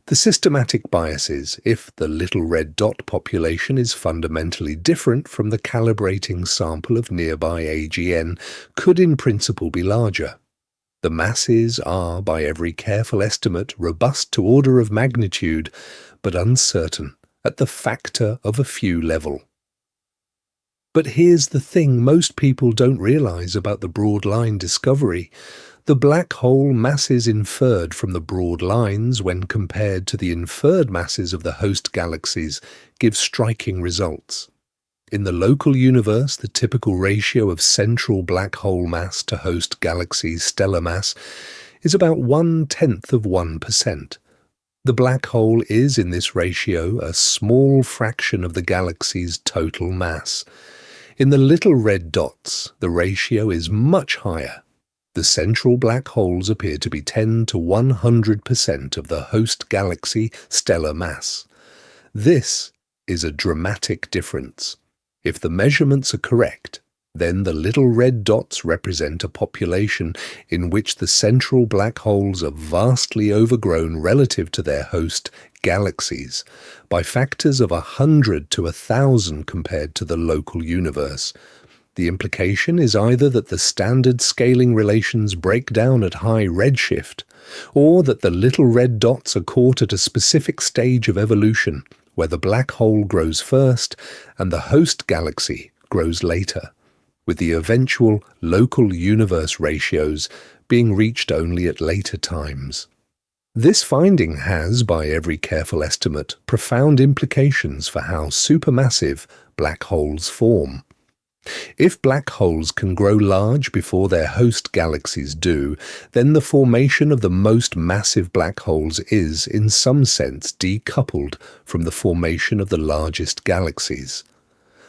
The systematic biases, if the little red dot population is fundamentally different from the calibrating sample of nearby AGN, could in principle be larger. The masses are, by every careful estimate, robust to order of magnitude, but uncertain at the factor of a few level. But here's the thing most people don't realize about the broad line discovery. The black hole masses inferred from the broad lines when compared to the inferred masses of the host galaxies give striking results. In the local universe, the typical ratio of central black hole mass to host galaxy's stellar mass is about 0.1%. The black hole is, in this ratio, a small fraction of the galaxy's total mass. In the little red dots, the ratio is much higher. The central black holes appear to be 10 to 100% of the host galaxy stellar mass. This is a dramatic difference. If the measurements are correct, then the little red dots represent a population in which the central black holes are vastly overgrown relative to their host galaxies, by factors of 100 to 1,000 compared to the local universe. The implication is either that the standard scaling relations break down at high redshift, or that the little red dots are caught at a specific stage of evolution, where the black hole grows first and the host galaxy grows later, with the eventual local universe ratios being reached only at later times. This finding has, by every careful estimate, profound implications for how supermassive black holes form. If black holes can grow large before their host galaxies do, then the formation of the most massive black holes is, in some sense, decoupled from the formation of the largest galaxies.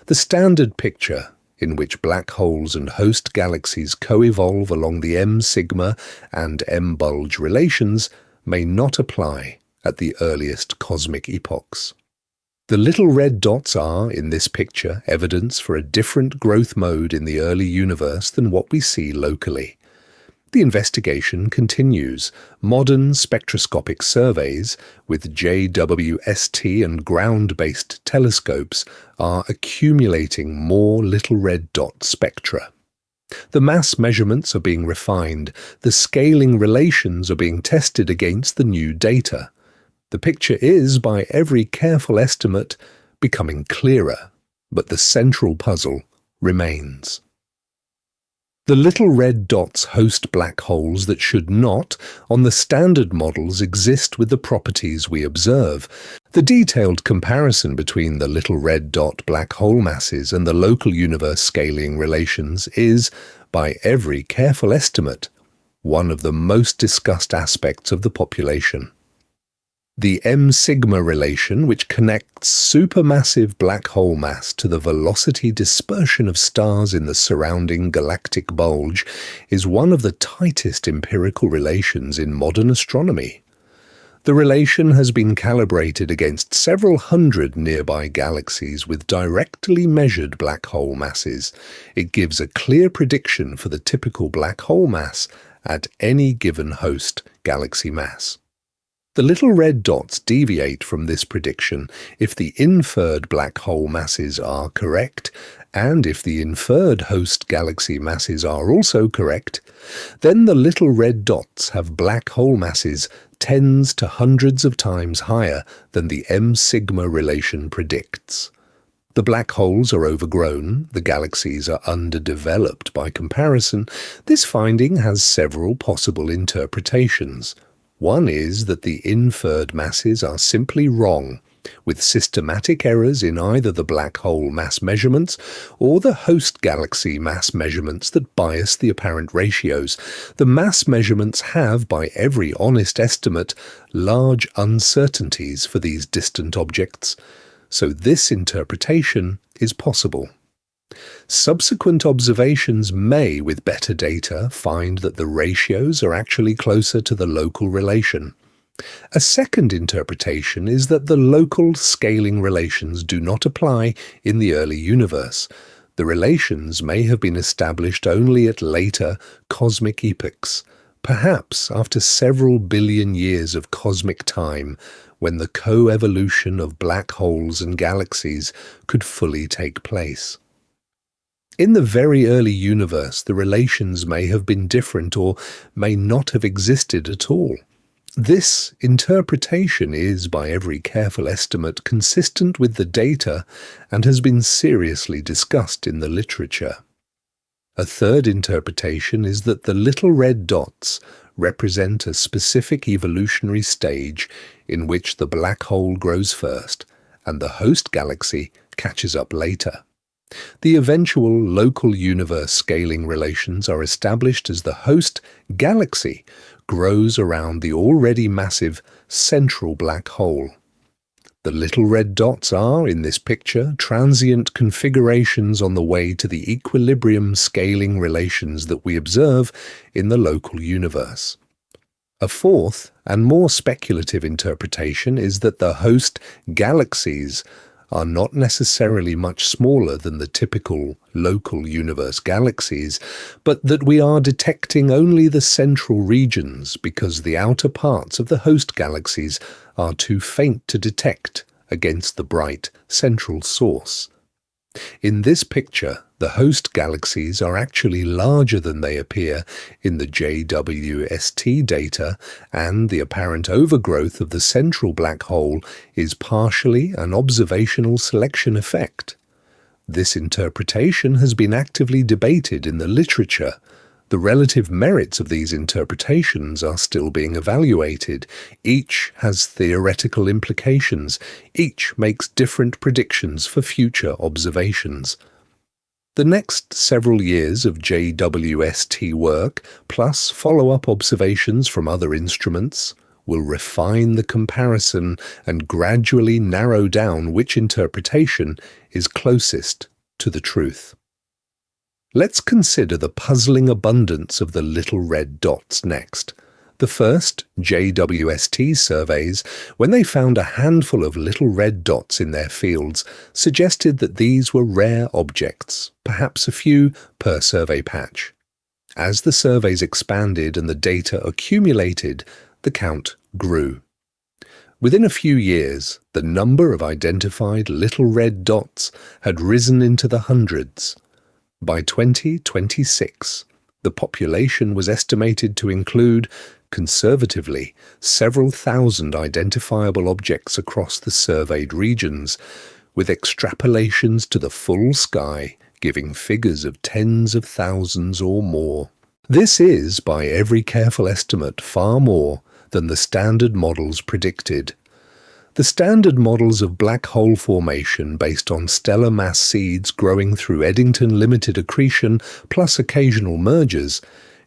The standard picture, in which black holes and host galaxies co-evolve along the M-sigma and M-bulge relations, may not apply at the earliest cosmic epochs. The little red dots are, in this picture, evidence for a different growth mode in the early universe than what we see locally. The investigation continues. Modern spectroscopic surveys with JWST and ground-based telescopes are accumulating more little red dot spectra. The mass measurements are being refined, the scaling relations are being tested against the new data. The picture is, by every careful estimate, becoming clearer, but the central puzzle remains. The little red dots host black holes that should not, on the standard models, exist with the properties we observe. The detailed comparison between the little red dot black hole masses and the local universe scaling relations is, by every careful estimate, one of the most discussed aspects of the population. The M-sigma relation, which connects supermassive black hole mass to the velocity dispersion of stars in the surrounding galactic bulge, is one of the tightest empirical relations in modern astronomy. The relation has been calibrated against several hundred nearby galaxies with directly measured black hole masses. It gives a clear prediction for the typical black hole mass at any given host galaxy mass. The little red dots deviate from this prediction if the inferred black hole masses are correct, and if the inferred host galaxy masses are also correct, then the little red dots have black hole masses tens to hundreds of times higher than the M-sigma relation predicts. The black holes are overgrown, the galaxies are underdeveloped by comparison. This finding has several possible interpretations. One is that the inferred masses are simply wrong, with systematic errors in either the black hole mass measurements or the host galaxy mass measurements that bias the apparent ratios. The mass measurements have, by every honest estimate, large uncertainties for these distant objects. So this interpretation is possible. Subsequent observations may, with better data, find that the ratios are actually closer to the local relation. A second interpretation is that the local scaling relations do not apply in the early universe. The relations may have been established only at later cosmic epochs, perhaps after several billion years of cosmic time, when the co-evolution of black holes and galaxies could fully take place. In the very early universe, the relations may have been different or may not have existed at all. This interpretation is, by every careful estimate, consistent with the data and has been seriously discussed in the literature. A third interpretation is that the little red dots represent a specific evolutionary stage in which the black hole grows first and the host galaxy catches up later. The eventual local universe scaling relations are established as the host galaxy grows around the already massive central black hole. The little red dots are, in this picture, transient configurations on the way to the equilibrium scaling relations that we observe in the local universe. A fourth and more speculative interpretation is that the host galaxies are not necessarily much smaller than the typical local universe galaxies, but that we are detecting only the central regions because the outer parts of the host galaxies are too faint to detect against the bright central source. In this picture, the host galaxies are actually larger than they appear in the JWST data, and the apparent overgrowth of the central black hole is partially an observational selection effect. This interpretation has been actively debated in the literature. The relative merits of these interpretations are still being evaluated. Each has theoretical implications. Each makes different predictions for future observations. The next several years of JWST work, plus follow-up observations from other instruments, will refine the comparison and gradually narrow down which interpretation is closest to the truth. Let's consider the puzzling abundance of the little red dots next. The first JWST surveys, when they found a handful of little red dots in their fields, suggested that these were rare objects, perhaps a few per survey patch. As the surveys expanded and the data accumulated, the count grew. Within a few years, the number of identified little red dots had risen into the hundreds. By 2026, the population was estimated to include, conservatively, several thousand identifiable objects across the surveyed regions, with extrapolations to the full sky giving figures of tens of thousands or more. This is, by every careful estimate, far more than the standard models predicted. The standard models of black hole formation based on stellar mass seeds growing through Eddington limited accretion plus occasional mergers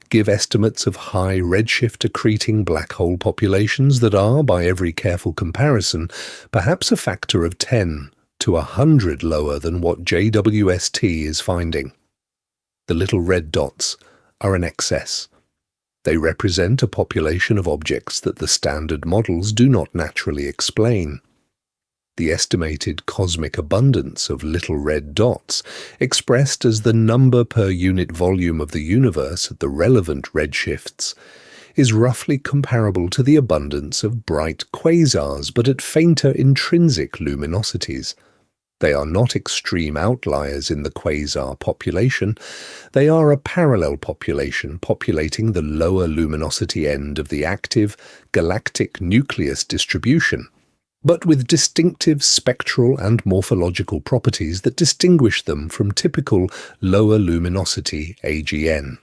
give estimates of high redshift accreting black hole populations that are, by every careful comparison, perhaps a factor of 10 to 100 lower than what JWST is finding. The little red dots are an excess. They represent a population of objects that the standard models do not naturally explain. The estimated cosmic abundance of little red dots, expressed as the number per unit volume of the universe at the relevant redshifts, is roughly comparable to the abundance of bright quasars, but at fainter intrinsic luminosities. They are not extreme outliers in the quasar population. They are a parallel population populating the lower luminosity end of the active galactic nucleus distribution. but with distinctive spectral and morphological properties that distinguish them from typical lower luminosity AGN.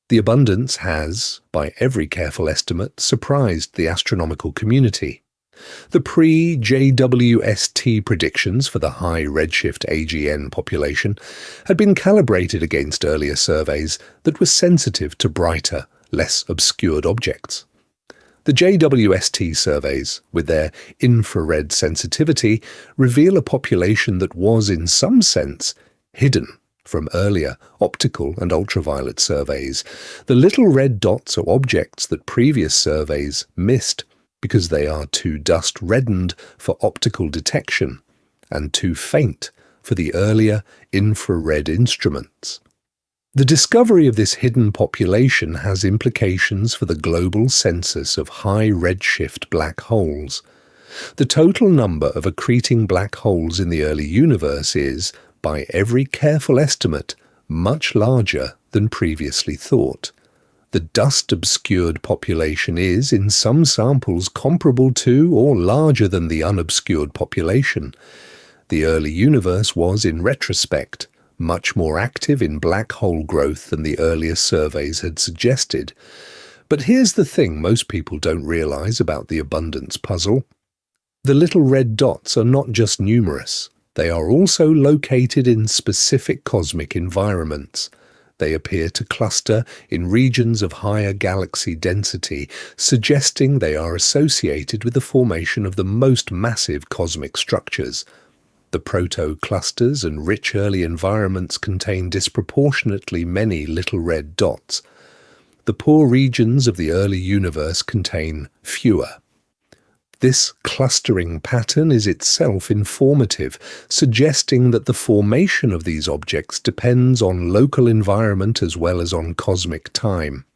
The abundance has, by every careful estimate, surprised the astronomical community. The pre-JWST predictions for the high redshift AGN population had been calibrated against earlier surveys that were sensitive to brighter, less obscured objects. The JWST surveys, with their infrared sensitivity, reveal a population that was, in some sense, hidden from earlier optical and ultraviolet surveys. The little red dots are objects that previous surveys missed because they are too dust-reddened for optical detection and too faint for the earlier infrared instruments. The discovery of this hidden population has implications for the global census of high redshift black holes. The total number of accreting black holes in the early universe is, by every careful estimate, much larger than previously thought. The dust-obscured population is, in some samples, comparable to or larger than the unobscured population. The early universe was, in retrospect, much more active in black hole growth than the earlier surveys had suggested. But here's the thing most people don't realize about the abundance puzzle. The little red dots are not just numerous. They are also located in specific cosmic environments. They appear to cluster in regions of higher galaxy density, suggesting they are associated with the formation of the most massive cosmic structures. The proto-clusters and rich early environments contain disproportionately many little red dots. The poor regions of the early universe contain fewer. This clustering pattern is itself informative, suggesting that the formation of these objects depends on local environment as well as on cosmic time.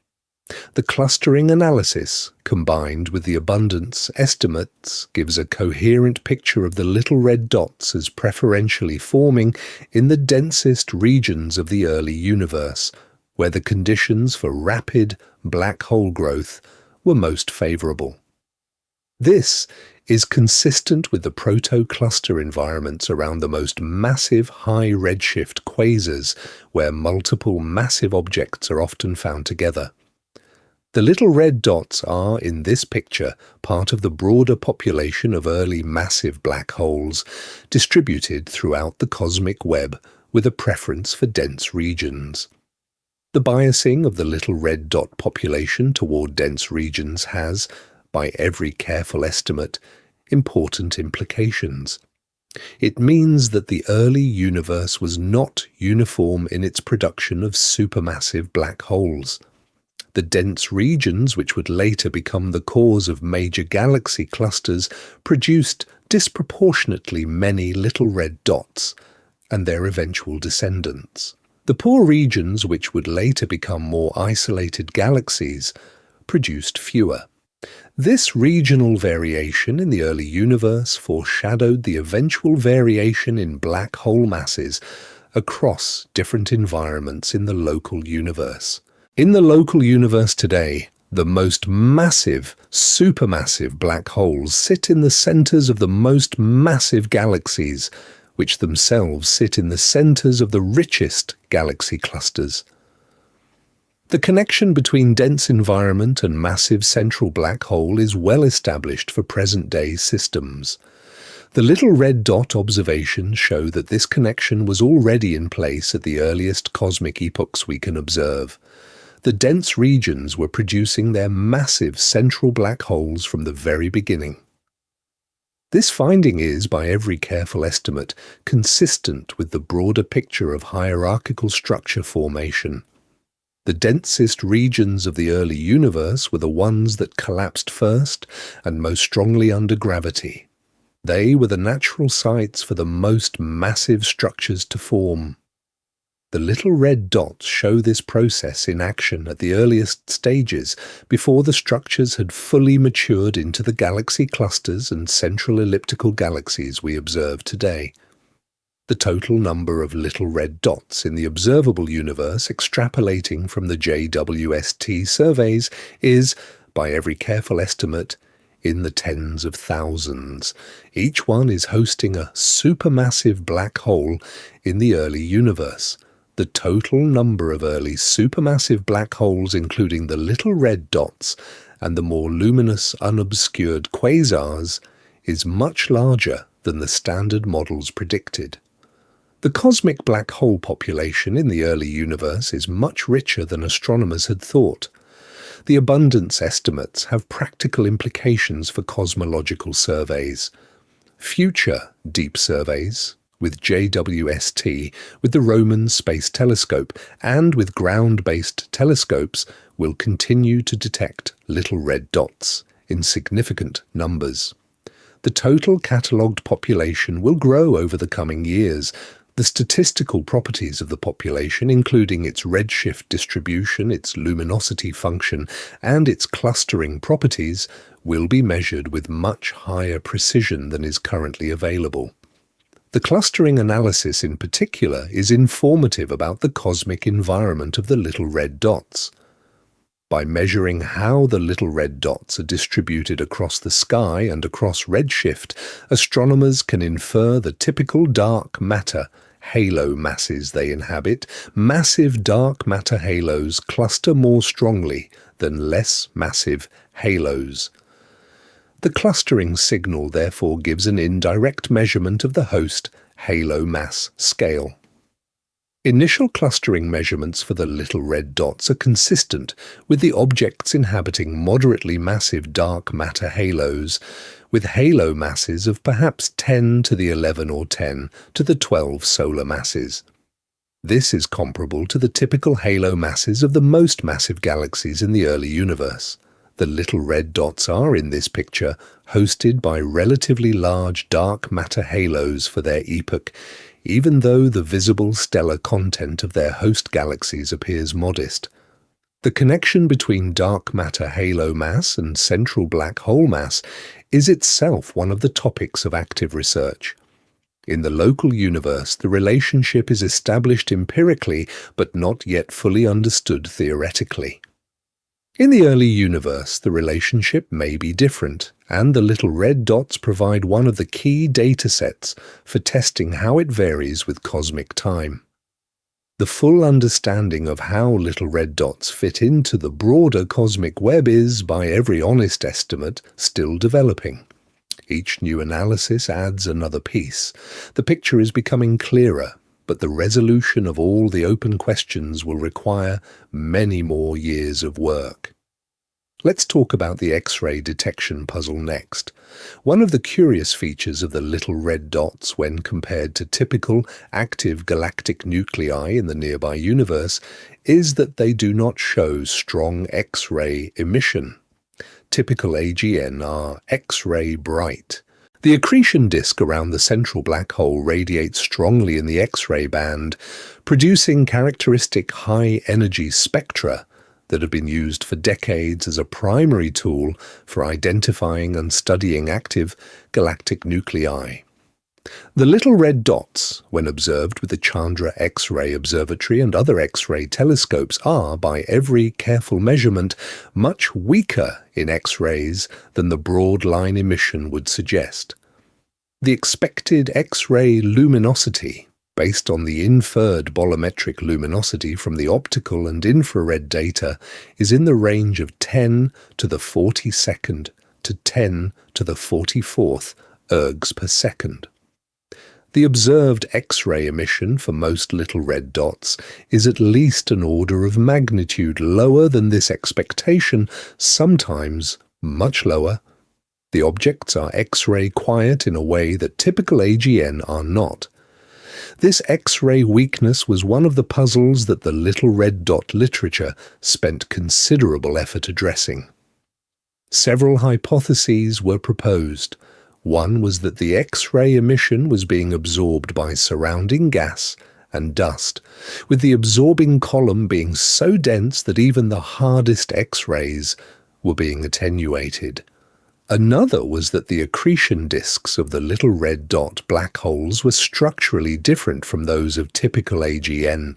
The clustering analysis, combined with the abundance estimates, gives a coherent picture of the little red dots as preferentially forming in the densest regions of the early universe, where the conditions for rapid black hole growth were most favorable. This is consistent with the proto-cluster environments around the most massive high redshift quasars, where multiple massive objects are often found together. The little red dots are, in this picture, part of the broader population of early massive black holes, distributed throughout the cosmic web with a preference for dense regions. The biasing of the little red dot population toward dense regions has, by every careful estimate, important implications. It means that the early universe was not uniform in its production of supermassive black holes. The dense regions, which would later become the cause of major galaxy clusters, produced disproportionately many little red dots and their eventual descendants. The poor regions, which would later become more isolated galaxies, produced fewer. This regional variation in the early universe foreshadowed the eventual variation in black hole masses across different environments in the local universe. In the local universe today, the most massive, supermassive black holes sit in the centers of the most massive galaxies, which themselves sit in the centers of the richest galaxy clusters. The connection between dense environment and massive central black hole is well established for present-day systems. The little red dot observations show that this connection was already in place at the earliest cosmic epochs we can observe. The dense regions were producing their massive central black holes from the very beginning. This finding is, by every careful estimate, consistent with the broader picture of hierarchical structure formation. The densest regions of the early universe were the ones that collapsed first and most strongly under gravity. They were the natural sites for the most massive structures to form. The little red dots show this process in action at the earliest stages, before the structures had fully matured into the galaxy clusters and central elliptical galaxies we observe today. The total number of little red dots in the observable universe extrapolating from the JWST surveys is, by every careful estimate, in the tens of thousands. Each one is hosting a supermassive black hole in the early universe. The total number of early supermassive black holes, including the little red dots and the more luminous unobscured quasars, is much larger than the standard models predicted. The cosmic black hole population in the early universe is much richer than astronomers had thought. The abundance estimates have practical implications for cosmological surveys. Future deep surveys, with JWST, with the Roman Space Telescope, and with ground-based telescopes, will continue to detect little red dots in significant numbers. The total catalogued population will grow over the coming years. The statistical properties of the population, including its redshift distribution, its luminosity function, and its clustering properties, will be measured with much higher precision than is currently available. The clustering analysis in particular is informative about the cosmic environment of the little red dots. By measuring how the little red dots are distributed across the sky and across redshift, astronomers can infer the typical dark matter halo masses they inhabit. Massive dark matter halos cluster more strongly than less massive halos. The clustering signal therefore gives an indirect measurement of the host halo mass scale. Initial clustering measurements for the little red dots are consistent with the objects inhabiting moderately massive dark matter halos, with halo masses of perhaps 10 to the 11 or 10 to the 12 solar masses. This is comparable to the typical halo masses of the most massive galaxies in the early universe. The little red dots are, in this picture, hosted by relatively large dark matter halos for their epoch, even though the visible stellar content of their host galaxies appears modest. The connection between dark matter halo mass and central black hole mass is itself one of the topics of active research. In the local universe, the relationship is established empirically but not yet fully understood theoretically. In the early universe, the relationship may be different, and the little red dots provide one of the key datasets for testing how it varies with cosmic time. The full understanding of how little red dots fit into the broader cosmic web is, by every honest estimate, still developing. Each new analysis adds another piece. The picture is becoming clearer, but the resolution of all the open questions will require many more years of work. Let's talk about the X-ray detection puzzle next. One of the curious features of the little red dots when compared to typical active galactic nuclei in the nearby universe is that they do not show strong X-ray emission. Typical AGN are X-ray bright. The accretion disk around the central black hole radiates strongly in the X-ray band, producing characteristic high-energy spectra that have been used for decades as a primary tool for identifying and studying active galactic nuclei. The little red dots, when observed with the Chandra X-ray Observatory and other X-ray telescopes, are, by every careful measurement, much weaker in X-rays than the broad line emission would suggest. The expected X-ray luminosity, based on the inferred bolometric luminosity from the optical and infrared data, is in the range of 10 to the 42nd to 10 to the 44th ergs per second. The observed X-ray emission for most little red dots is at least an order of magnitude lower than this expectation, sometimes much lower. The objects are X-ray quiet in a way that typical AGN are not. This X-ray weakness was one of the puzzles that the little red dot literature spent considerable effort addressing. Several hypotheses were proposed. One was that the X-ray emission was being absorbed by surrounding gas and dust, with the absorbing column being so dense that even the hardest X-rays were being attenuated. Another was that the accretion disks of the little red dot black holes were structurally different from those of typical AGN,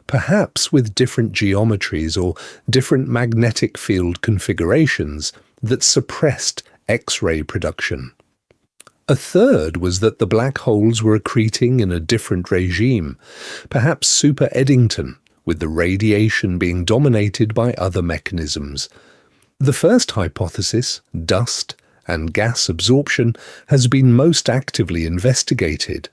perhaps with different geometries or different magnetic field configurations that suppressed X-ray production. A third was that the black holes were accreting in a different regime, perhaps super Eddington, with the radiation being dominated by other mechanisms. The first hypothesis, dust and gas absorption, has been most actively investigated.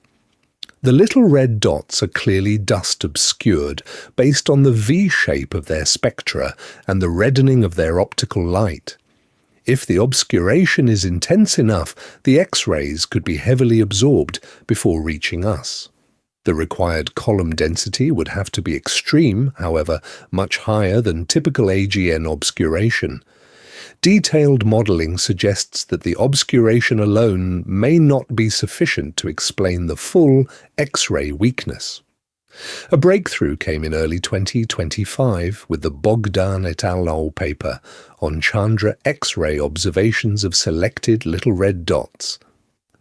The little red dots are clearly dust obscured based on the V shape of their spectra and the reddening of their optical light. If the obscuration is intense enough, the X-rays could be heavily absorbed before reaching us. The required column density would have to be extreme, however, much higher than typical AGN obscuration. Detailed modelling suggests that the obscuration alone may not be sufficient to explain the full X-ray weakness. A breakthrough came in early 2025 with the Bogdan et al. Paper on Chandra X-ray observations of selected little red dots.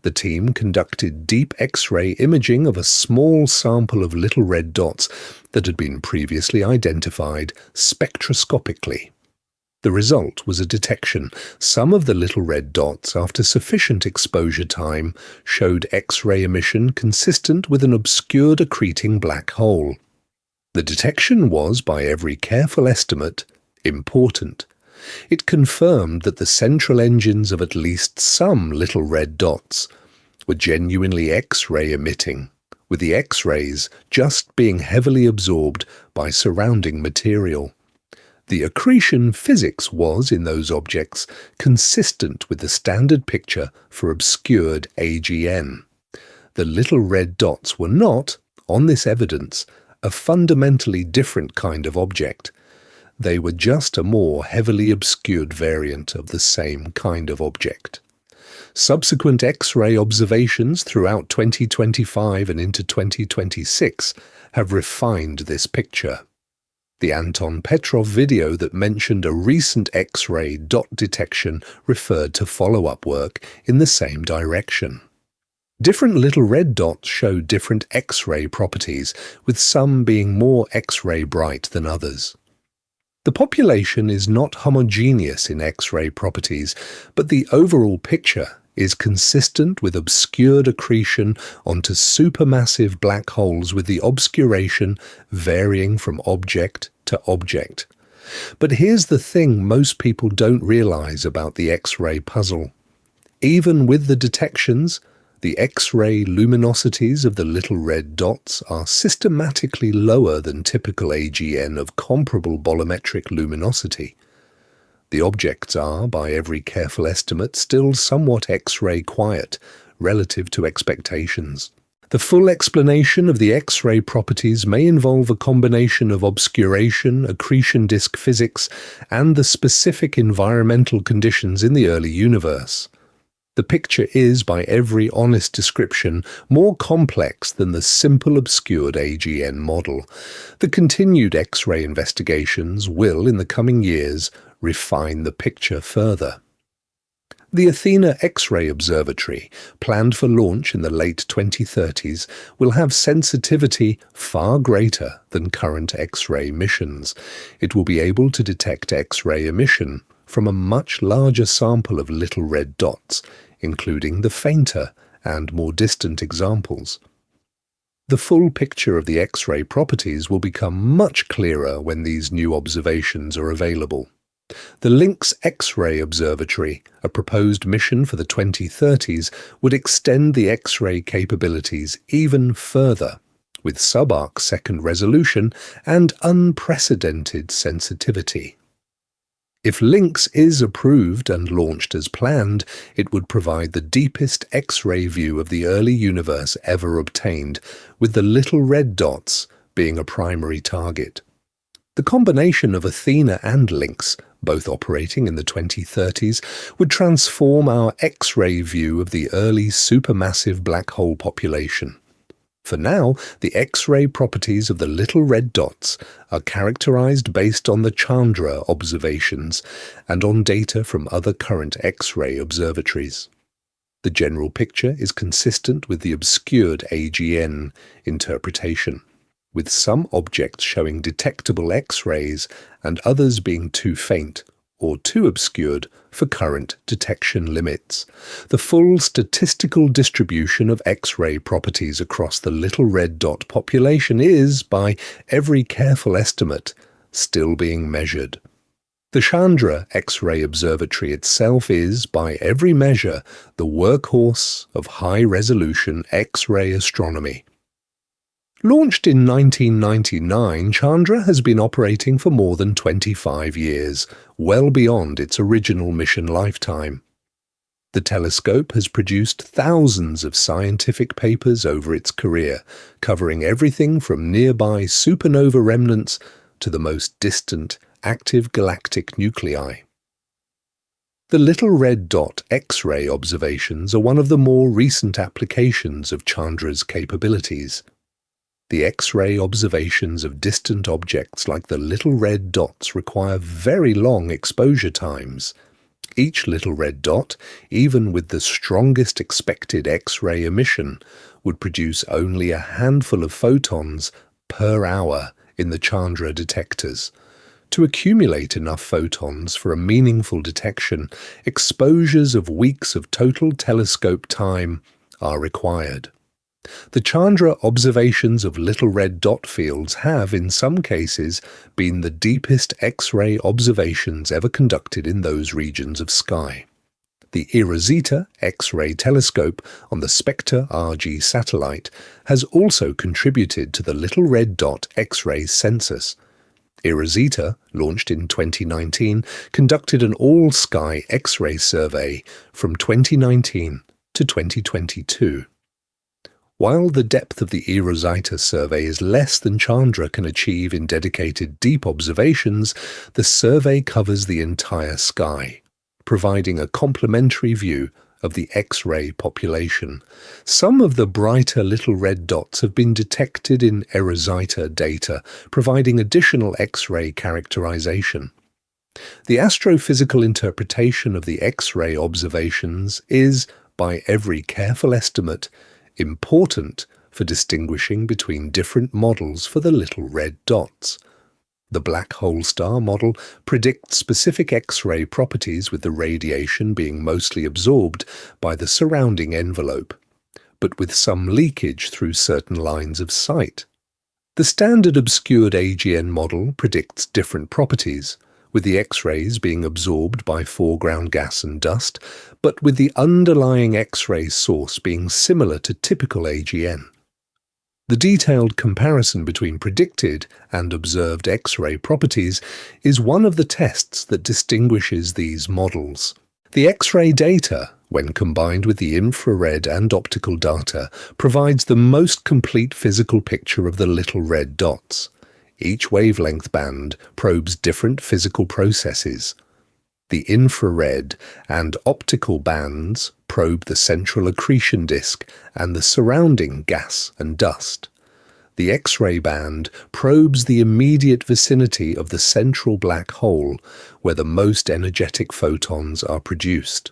The team conducted deep X-ray imaging of a small sample of little red dots that had been previously identified spectroscopically. The result was a detection. Some of the little red dots, after sufficient exposure time, showed X-ray emission consistent with an obscured accreting black hole. The detection was, by every careful estimate, important. It confirmed that the central engines of at least some little red dots were genuinely X-ray emitting, with the X-rays just being heavily absorbed by surrounding material. The accretion physics was, in those objects, consistent with the standard picture for obscured AGN. The little red dots were not, on this evidence, a fundamentally different kind of object. They were just a more heavily obscured variant of the same kind of object. Subsequent X-ray observations throughout 2025 and into 2026 have refined this picture. The Anton Petrov video that mentioned a recent X-ray dot detection referred to follow-up work in the same direction. Different little red dots show different X-ray properties, with some being more X-ray bright than others. The population is not homogeneous in X-ray properties, but the overall picture is consistent with obscured accretion onto supermassive black holes, with the obscuration varying from object to object. But here's the thing most people don't realize about the X-ray puzzle. Even with the detections, the X-ray luminosities of the little red dots are systematically lower than typical AGN of comparable bolometric luminosity. The objects are, by every careful estimate, still somewhat X-ray quiet relative to expectations. The full explanation of the X-ray properties may involve a combination of obscuration, accretion disk physics, and the specific environmental conditions in the early universe. The picture is, by every honest description, more complex than the simple obscured AGN model. The continued X-ray investigations will, in the coming years, refine the picture further. The Athena X-ray Observatory, planned for launch in the late 2030s, will have sensitivity far greater than current X-ray missions. It will be able to detect X-ray emission from a much larger sample of little red dots, including the fainter and more distant examples. The full picture of the X-ray properties will become much clearer when these new observations are available. The Lynx X-ray Observatory, a proposed mission for the 2030s, would extend the X-ray capabilities even further, with subarc second resolution and unprecedented sensitivity. If Lynx is approved and launched as planned, it would provide the deepest X-ray view of the early universe ever obtained, with the little red dots being a primary target. The combination of Athena and Lynx, both operating in the 2030s, would transform our X-ray view of the early supermassive black hole population. For now, the X-ray properties of the little red dots are characterized based on the Chandra observations and on data from other current X-ray observatories. The general picture is consistent with the obscured AGN interpretation, with some objects showing detectable X-rays and others being too faint or too obscured for current detection limits. The full statistical distribution of X-ray properties across the little red dot population is, by every careful estimate, still being measured. The Chandra X-ray Observatory itself is, by every measure, the workhorse of high-resolution X-ray astronomy. Launched in 1999, Chandra has been operating for more than 25 years, well beyond its original mission lifetime. The telescope has produced thousands of scientific papers over its career, covering everything from nearby supernova remnants to the most distant active galactic nuclei. The little red dot X-ray observations are one of the more recent applications of Chandra's capabilities. The X-ray observations of distant objects like the little red dots require very long exposure times. Each little red dot, even with the strongest expected X-ray emission, would produce only a handful of photons per hour in the Chandra detectors. To accumulate enough photons for a meaningful detection, exposures of weeks of total telescope time are required. The Chandra observations of little red dot fields have, in some cases, been the deepest X-ray observations ever conducted in those regions of sky. The Rosetta X-ray telescope on the Spectre RG satellite has also contributed to the little red dot X-ray census. Rosetta, launched in 2019, conducted an all-sky X-ray survey from 2019 to 2022. While the depth of the Rosetta survey is less than Chandra can achieve in dedicated deep observations, the survey covers the entire sky, providing a complementary view of the X-ray population. Some of the brighter little red dots have been detected in Rosetta data, providing additional X-ray characterization. The astrophysical interpretation of the X-ray observations is, by every careful estimate, important for distinguishing between different models for the little red dots. The black hole star model predicts specific X-ray properties, with the radiation being mostly absorbed by the surrounding envelope, but with some leakage through certain lines of sight. The standard obscured AGN model predicts different properties, with the X-rays being absorbed by foreground gas and dust, but with the underlying X-ray source being similar to typical AGN. The detailed comparison between predicted and observed X-ray properties is one of the tests that distinguishes these models. The X-ray data, when combined with the infrared and optical data, provides the most complete physical picture of the little red dots. Each wavelength band probes different physical processes. The infrared and optical bands probe the central accretion disk and the surrounding gas and dust. The X-ray band probes the immediate vicinity of the central black hole, where the most energetic photons are produced.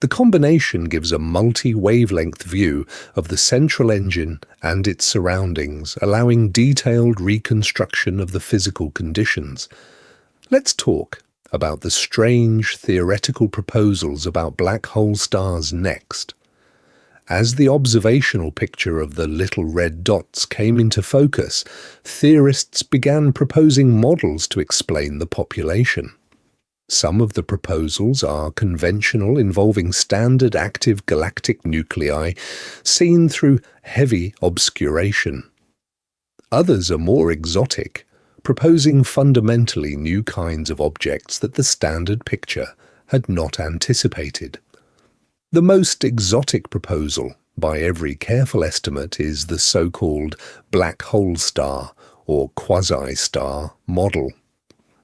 The combination gives a multi-wavelength view of the central engine and its surroundings, allowing detailed reconstruction of the physical conditions. Let's talk about the strange theoretical proposals about black hole stars next. As the observational picture of the little red dots came into focus, theorists began proposing models to explain the population. Some of the proposals are conventional, involving standard active galactic nuclei seen through heavy obscuration. Others are more exotic, proposing fundamentally new kinds of objects that the standard picture had not anticipated. The most exotic proposal, by every careful estimate, is the so-called black hole star or quasi-star model.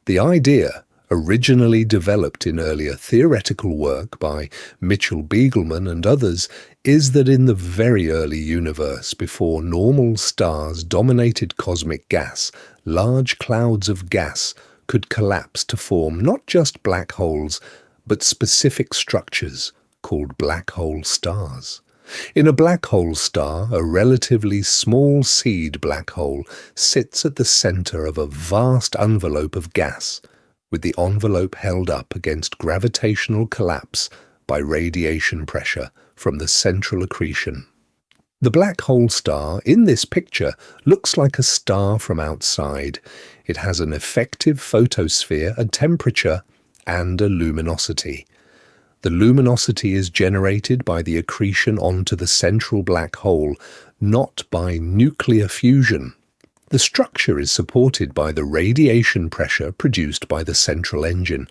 The idea, originally developed in earlier theoretical work by Mitchell Beagelman and others, is that in the very early universe, before normal stars dominated cosmic gas, large clouds of gas could collapse to form not just black holes, but specific structures called black hole stars. In a black hole star, a relatively small seed black hole sits at the center of a vast envelope of gas, with the envelope held up against gravitational collapse by radiation pressure from the central accretion. The black hole star in this picture looks like a star from outside. It has an effective photosphere, a temperature, and a luminosity. The luminosity is generated by the accretion onto the central black hole, not by nuclear fusion. The structure is supported by the radiation pressure produced by the central engine.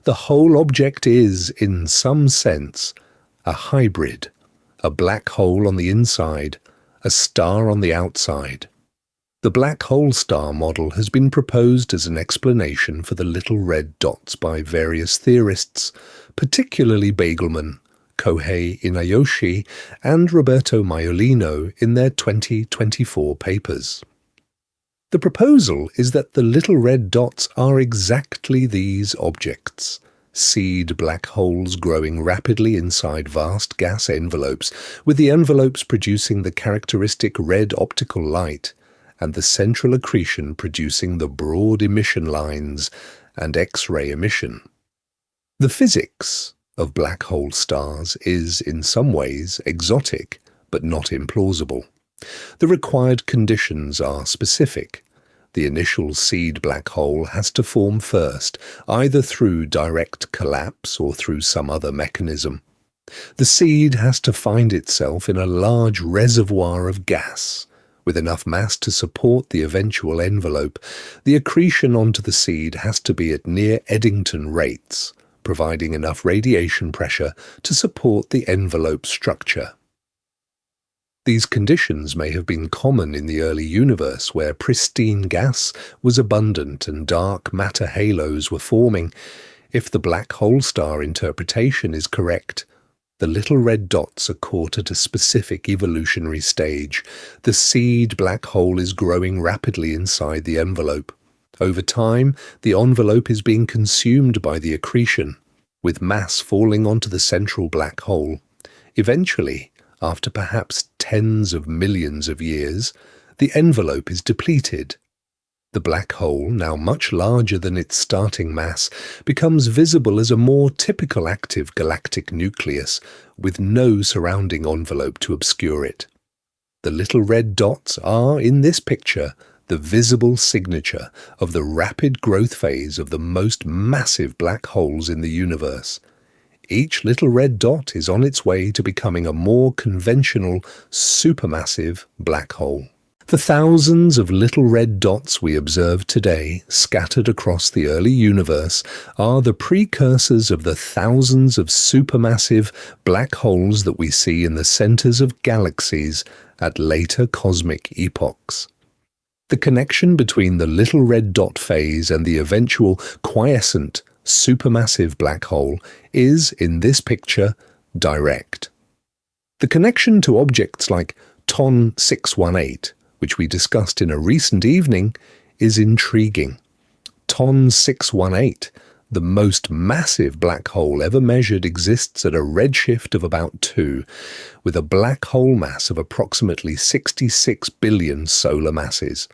The whole object is, in some sense, a hybrid, a black hole on the inside, a star on the outside. The black hole star model has been proposed as an explanation for the little red dots by various theorists, particularly Begelman, Kohei Inayoshi, and Roberto Maiolino in their 2024 papers. The proposal is that the little red dots are exactly these objects, seed black holes growing rapidly inside vast gas envelopes, with the envelopes producing the characteristic red optical light, and the central accretion producing the broad emission lines and X-ray emission. The physics of black hole stars is, in some ways, exotic, but not implausible. The required conditions are specific. The initial seed black hole has to form first, either through direct collapse or through some other mechanism. The seed has to find itself in a large reservoir of gas, with enough mass to support the eventual envelope. The accretion onto the seed has to be at near Eddington rates, providing enough radiation pressure to support the envelope structure. These conditions may have been common in the early universe, where pristine gas was abundant and dark matter halos were forming. If the black hole star interpretation is correct, the little red dots are caught at a specific evolutionary stage. The seed black hole is growing rapidly inside the envelope. Over time, the envelope is being consumed by the accretion, with mass falling onto the central black hole. Eventually, after perhaps tens of millions of years, the envelope is depleted. The black hole, now much larger than its starting mass, becomes visible as a more typical active galactic nucleus with no surrounding envelope to obscure it. The little red dots are, in this picture, the visible signature of the rapid growth phase of the most massive black holes in the universe. Each little red dot is on its way to becoming a more conventional, supermassive black hole. The thousands of little red dots we observe today, scattered across the early universe, are the precursors of the thousands of supermassive black holes that we see in the centers of galaxies at later cosmic epochs. The connection between the little red dot phase and the eventual quiescent, supermassive black hole is, in this picture, direct. The connection to objects like TON 618, which we discussed in a recent evening, is intriguing. TON 618, the most massive black hole ever measured, exists at a redshift of about 2, with a black hole mass of approximately 66 billion solar masses.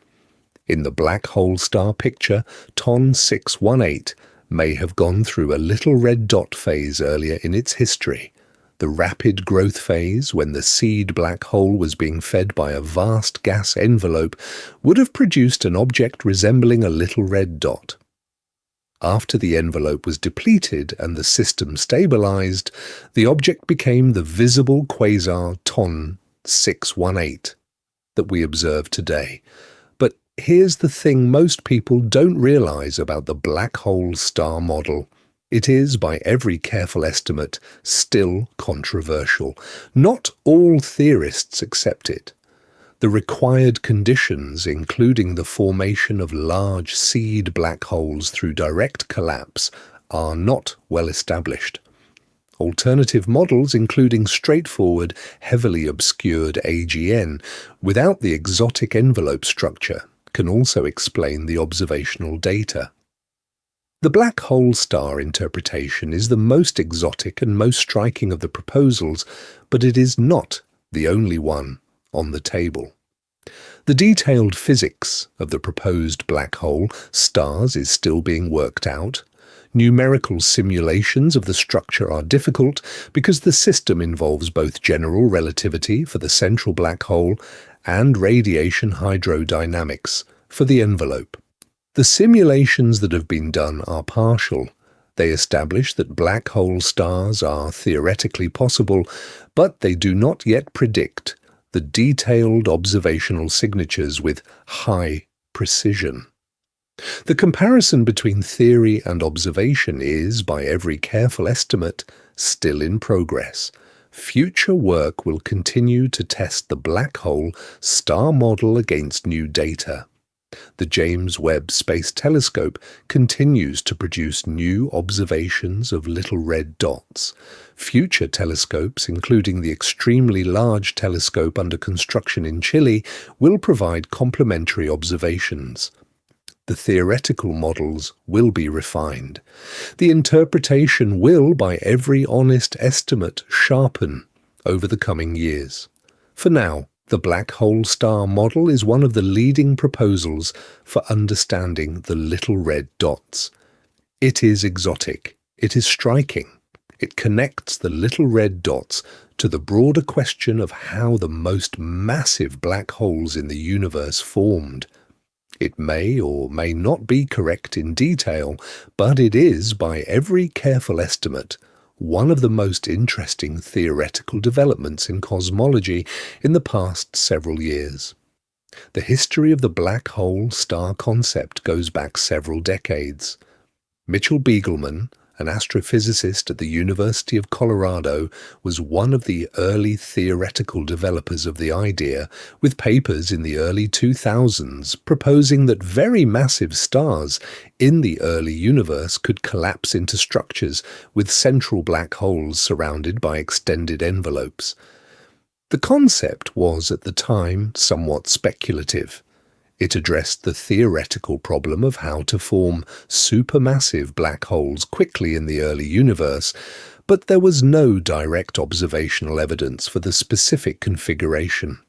In the black hole star picture, TON 618 may have gone through a little red dot phase earlier in its history. The rapid growth phase, when the seed black hole was being fed by a vast gas envelope, would have produced an object resembling a little red dot. After the envelope was depleted and the system stabilized, the object became the visible quasar TON 618 that we observe today. But here's the thing most people don't realize about the black hole star model. It is, by every careful estimate, still controversial. Not all theorists accept it. The required conditions, including the formation of large seed black holes through direct collapse, are not well established. Alternative models, including straightforward, heavily obscured AGN, without the exotic envelope structure, can also explain the observational data. The black hole star interpretation is the most exotic and most striking of the proposals, but it is not the only one on the table. The detailed physics of the proposed black hole stars is still being worked out. Numerical simulations of the structure are difficult because the system involves both general relativity for the central black hole and radiation hydrodynamics for the envelope. The simulations that have been done are partial. They establish that black hole stars are theoretically possible, but they do not yet predict the detailed observational signatures with high precision. The comparison between theory and observation is, by every careful estimate, still in progress. Future work will continue to test the black hole star model against new data. The James Webb Space Telescope continues to produce new observations of little red dots. Future telescopes, including the extremely large telescope under construction in Chile, will provide complementary observations. The theoretical models will be refined. The interpretation will, by every honest estimate, sharpen over the coming years. For now, the black hole star model is one of the leading proposals for understanding the little red dots. It is exotic. It is striking. It connects the little red dots to the broader question of how the most massive black holes in the universe formed. It may or may not be correct in detail, but it is, by every careful estimate, one of the most interesting theoretical developments in cosmology in the past several years. The history of the black hole star concept goes back several decades. Mitchell Beagelman, an astrophysicist at the University of Colorado, was one of the early theoretical developers of the idea, with papers in the early 2000s proposing that very massive stars in the early universe could collapse into structures with central black holes surrounded by extended envelopes. The concept was, at the time, somewhat speculative. It addressed the theoretical problem of how to form supermassive black holes quickly in the early universe, but there was no direct observational evidence for the specific configuration.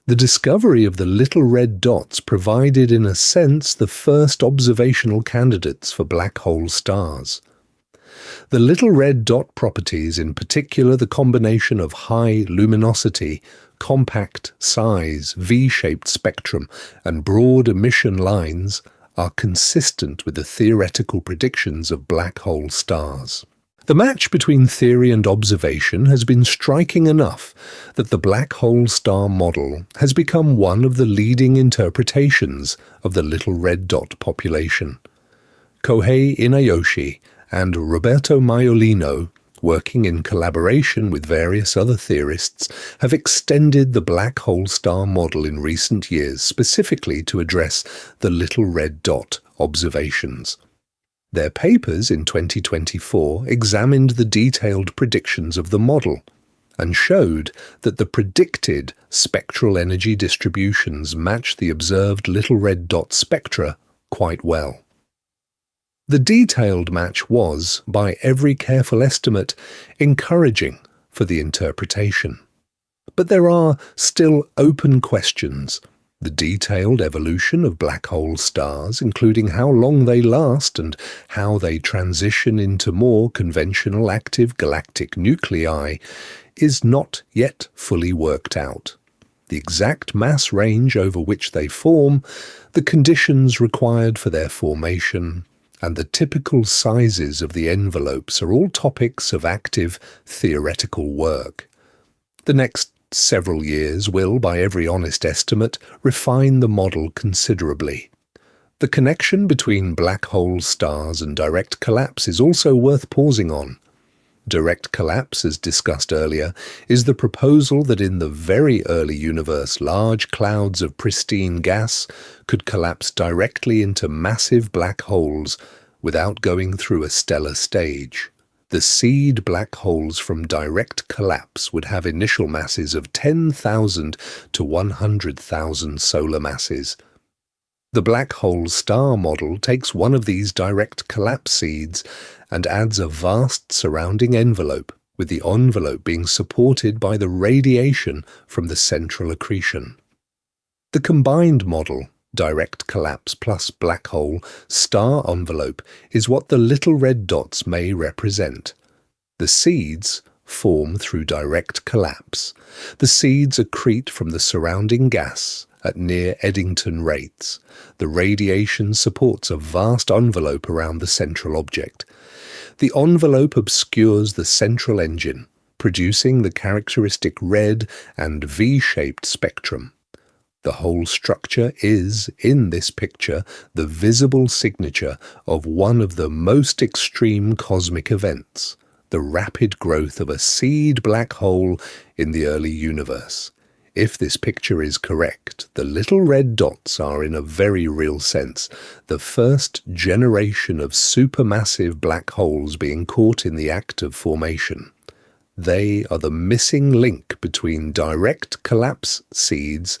The discovery of the little red dots provided, in a sense, the first observational candidates for black hole stars. The little red dot properties, in particular the combination of high luminosity, compact size, V-shaped spectrum, and broad emission lines, are consistent with the theoretical predictions of black hole stars. The match between theory and observation has been striking enough that the black hole star model has become one of the leading interpretations of the little red dot population. Kohei Inayoshi and Roberto Maiolino, working in collaboration with various other theorists, have extended the black hole star model in recent years specifically to address the little red dot observations. Their papers in 2024 examined the detailed predictions of the model and showed that the predicted spectral energy distributions match the observed little red dot spectra quite well. The detailed match was, by every careful estimate, encouraging for the interpretation. But there are still open questions. The detailed evolution of black hole stars, including how long they last and how they transition into more conventional active galactic nuclei, is not yet fully worked out. The exact mass range over which they form, the conditions required for their formation, and the typical sizes of the envelopes are all topics of active theoretical work. The next several years will, by every honest estimate, refine the model considerably. The connection between black hole stars and direct collapse is also worth pausing on. Direct collapse, as discussed earlier, is the proposal that in the very early universe large clouds of pristine gas could collapse directly into massive black holes without going through a stellar stage. The seed black holes from direct collapse would have initial masses of 10,000 to 100,000 solar masses. The black hole star model takes one of these direct collapse seeds and adds a vast surrounding envelope, with the envelope being supported by the radiation from the central accretion. The combined model direct collapse plus black hole, star envelope is what the little red dots may represent. The seeds form through direct collapse. The seeds accrete from the surrounding gas at near Eddington rates. The radiation supports a vast envelope around the central object. The envelope obscures the central engine, producing the characteristic red and V-shaped spectrum. The whole structure is, in this picture, the visible signature of one of the most extreme cosmic events, the rapid growth of a seed black hole in the early universe. If this picture is correct, the little red dots are, in a very real sense, the first generation of supermassive black holes being caught in the act of formation. They are the missing link between direct collapse seeds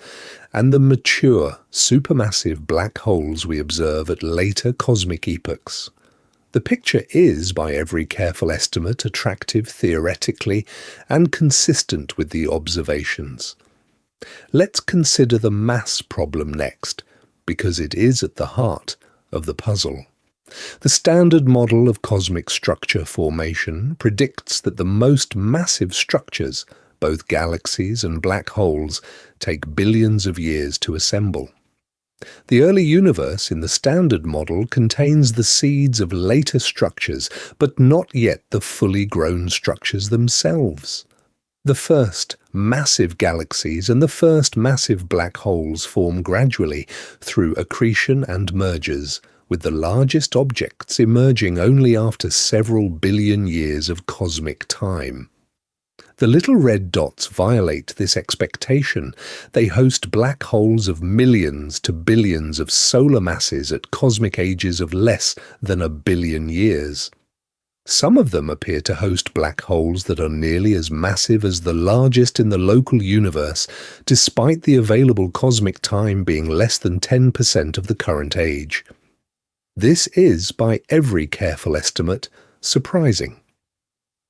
and the mature, supermassive black holes we observe at later cosmic epochs. The picture is, by every careful estimate, attractive theoretically and consistent with the observations. Let's consider the mass problem next, because it is at the heart of the puzzle. The standard model of cosmic structure formation predicts that the most massive structures, both galaxies and black holes, take billions of years to assemble. The early universe in the standard model contains the seeds of later structures, but not yet the fully grown structures themselves. The first massive galaxies and the first massive black holes form gradually through accretion and mergers, with the largest objects emerging only after several billion years of cosmic time. The little red dots violate this expectation. They host black holes of millions to billions of solar masses at cosmic ages of less than a billion years. Some of them appear to host black holes that are nearly as massive as the largest in the local universe, despite the available cosmic time being less than 10% of the current age. This is, by every careful estimate, surprising.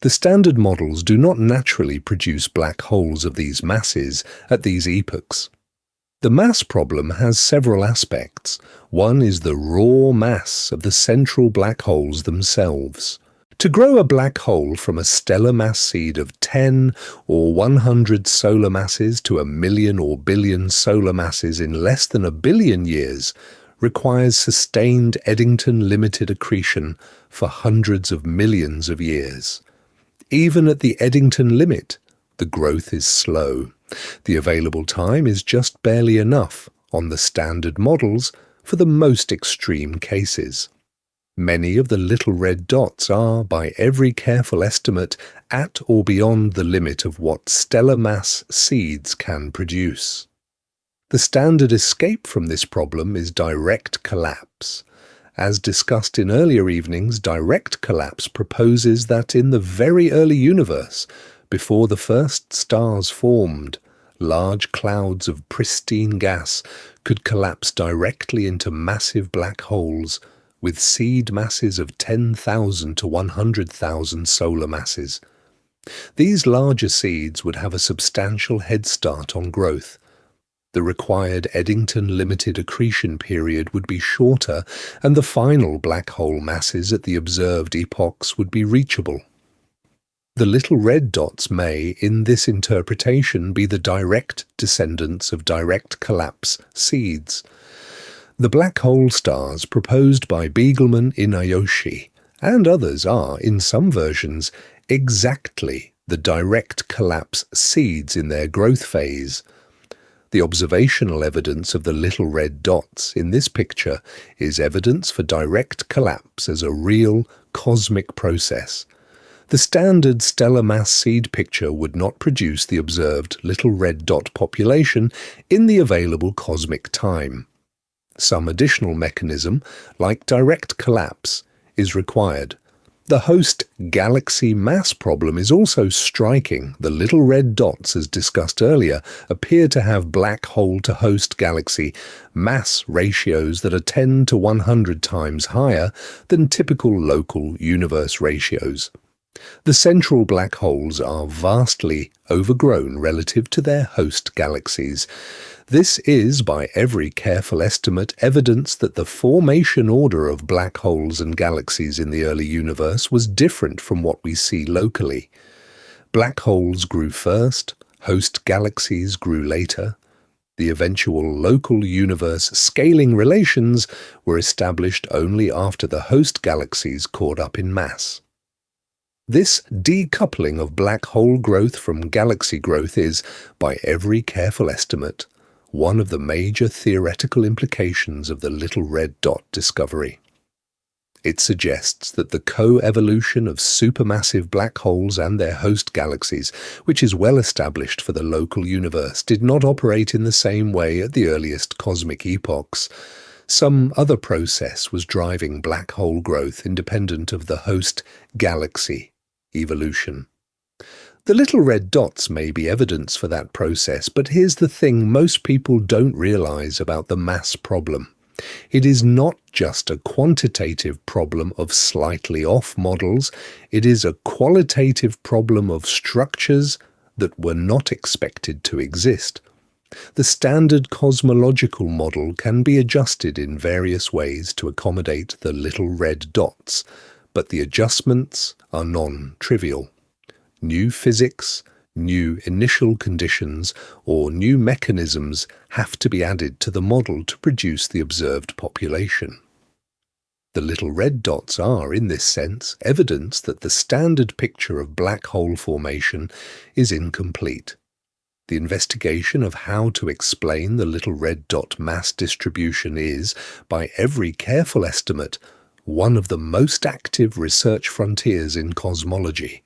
The standard models do not naturally produce black holes of these masses at these epochs. The mass problem has several aspects. One is the raw mass of the central black holes themselves. To grow a black hole from a stellar mass seed of 10 or 100 solar masses to a million or billion solar masses in less than a billion years requires sustained Eddington limited accretion for hundreds of millions of years. Even at the Eddington limit, the growth is slow. The available time is just barely enough on the standard models for the most extreme cases. Many of the little red dots are, by every careful estimate, at or beyond the limit of what stellar mass seeds can produce. The standard escape from this problem is direct collapse. As discussed in earlier evenings, direct collapse proposes that in the very early universe, before the first stars formed, large clouds of pristine gas could collapse directly into massive black holes with seed masses of 10,000 to 100,000 solar masses. These larger seeds would have a substantial head start on growth. The required Eddington limited accretion period would be shorter, and the final black hole masses at the observed epochs would be reachable. The little red dots may, in this interpretation, be the direct descendants of direct collapse seeds. The black hole stars proposed by Begelman Inayoshi and others are, in some versions, exactly the direct collapse seeds in their growth phase. The observational evidence of the little red dots in this picture is evidence for direct collapse as a real cosmic process. The standard stellar mass seed picture would not produce the observed little red dot population in the available cosmic time. Some additional mechanism, like direct collapse, is required. The host galaxy mass problem is also striking. The little red dots, as discussed earlier, appear to have black hole to host galaxy mass ratios that are 10 to 100 times higher than typical local universe ratios. The central black holes are vastly overgrown relative to their host galaxies. This is, by every careful estimate, evidence that the formation order of black holes and galaxies in the early universe was different from what we see locally. Black holes grew first, host galaxies grew later. The eventual local universe scaling relations were established only after the host galaxies caught up in mass. This decoupling of black hole growth from galaxy growth is, by every careful estimate, one of the major theoretical implications of the little red dot discovery. It suggests that the co-evolution of supermassive black holes and their host galaxies, which is well established for the local universe, did not operate in the same way at the earliest cosmic epochs. Some other process was driving black hole growth independent of the host galaxy evolution. The little red dots may be evidence for that process, but here's the thing most people don't realize about the mass problem. It is not just a quantitative problem of slightly off models, it is a qualitative problem of structures that were not expected to exist. The standard cosmological model can be adjusted in various ways to accommodate the little red dots, but the adjustments are non-trivial. New physics, new initial conditions, or new mechanisms have to be added to the model to produce the observed population. The little red dots are, in this sense, evidence that the standard picture of black hole formation is incomplete. The investigation of how to explain the little red dot mass distribution is, by every careful estimate, one of the most active research frontiers in cosmology.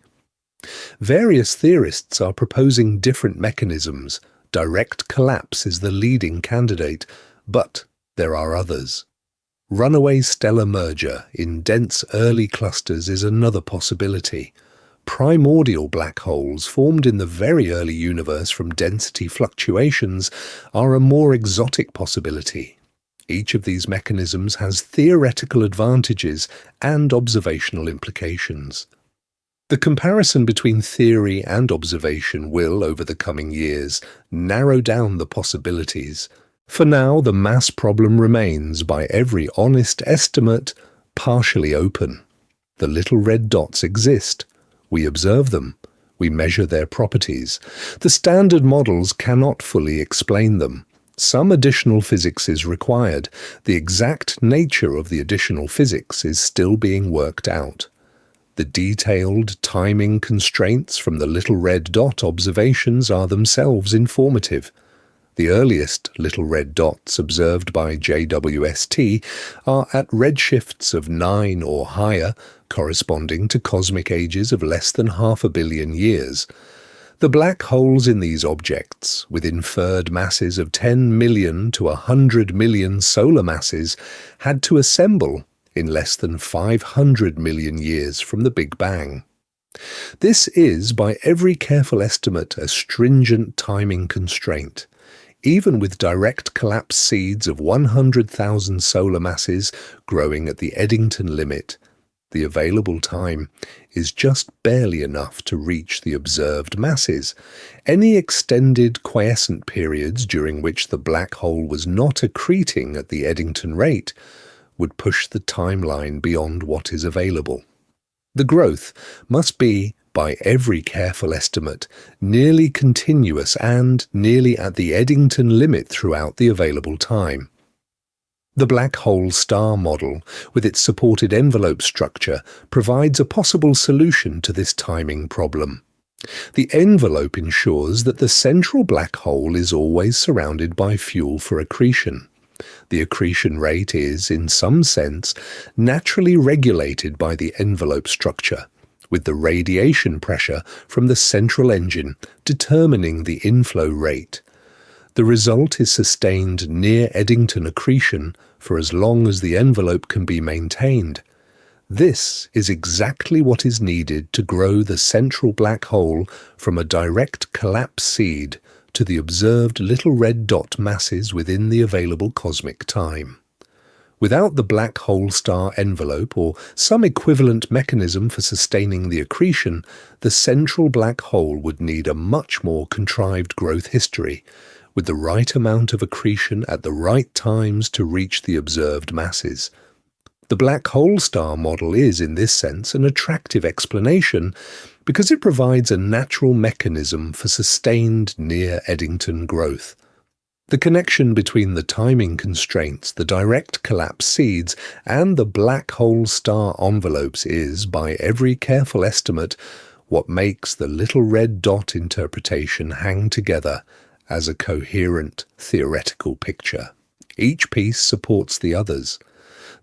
Various theorists are proposing different mechanisms. Direct collapse is the leading candidate, but there are others. Runaway stellar merger in dense early clusters is another possibility. Primordial black holes formed in the very early universe from density fluctuations are a more exotic possibility. Each of these mechanisms has theoretical advantages and observational implications. The comparison between theory and observation will, over the coming years, narrow down the possibilities. For now, the mass problem remains, by every honest estimate, partially open. The little red dots exist. We observe them. We measure their properties. The standard models cannot fully explain them. Some additional physics is required. The exact nature of the additional physics is still being worked out. The detailed timing constraints from the little red dot observations are themselves informative. The earliest little red dots observed by JWST are at redshifts of 9 or higher, corresponding to cosmic ages of less than 500 million years. The black holes in these objects, with inferred masses of 10 million to 100 million solar masses, had to assemble in less than 500 million years from the Big Bang. This is, by every careful estimate, a stringent timing constraint. Even with direct collapse seeds of 100,000 solar masses growing at the Eddington limit, the available time is just barely enough to reach the observed masses. Any extended quiescent periods during which the black hole was not accreting at the Eddington rate would push the timeline beyond what is available. The growth must be, by every careful estimate, nearly continuous and nearly at the Eddington limit throughout the available time. The black hole star model, with its supported envelope structure, provides a possible solution to this timing problem. The envelope ensures that the central black hole is always surrounded by fuel for accretion. The accretion rate is, in some sense, naturally regulated by the envelope structure, with the radiation pressure from the central engine determining the inflow rate. The result is sustained near Eddington accretion for as long as the envelope can be maintained. This is exactly what is needed to grow the central black hole from a direct collapse seed to the observed little red dot masses within the available cosmic time. Without the black hole star envelope or some equivalent mechanism for sustaining the accretion, the central black hole would need a much more contrived growth history, with the right amount of accretion at the right times to reach the observed masses. The black hole star model is, in this sense, an attractive explanation because it provides a natural mechanism for sustained near-Eddington growth. The connection between the timing constraints, the direct collapse seeds, and the black hole star envelopes is, by every careful estimate, what makes the little red dot interpretation hang together as a coherent theoretical picture. Each piece supports the others.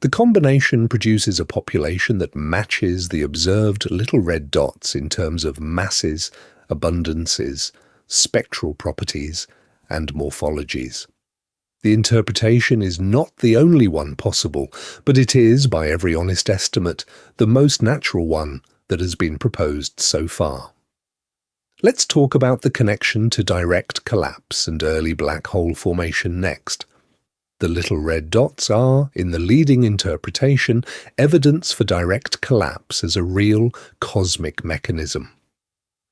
The combination produces a population that matches the observed little red dots in terms of masses, abundances, spectral properties, and morphologies. The interpretation is not the only one possible, but it is, by every honest estimate, the most natural one that has been proposed so far. Let's talk about the connection to direct collapse and early black hole formation next. The little red dots are, in the leading interpretation, evidence for direct collapse as a real cosmic mechanism.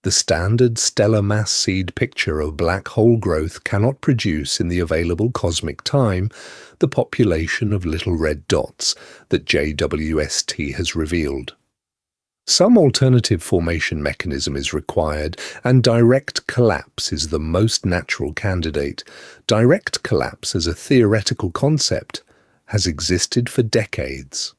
The standard stellar mass seed picture of black hole growth cannot produce in the available cosmic time the population of little red dots that JWST has revealed. Some alternative formation mechanism is required, and direct collapse is the most natural candidate. Direct collapse as a theoretical concept has existed for decades.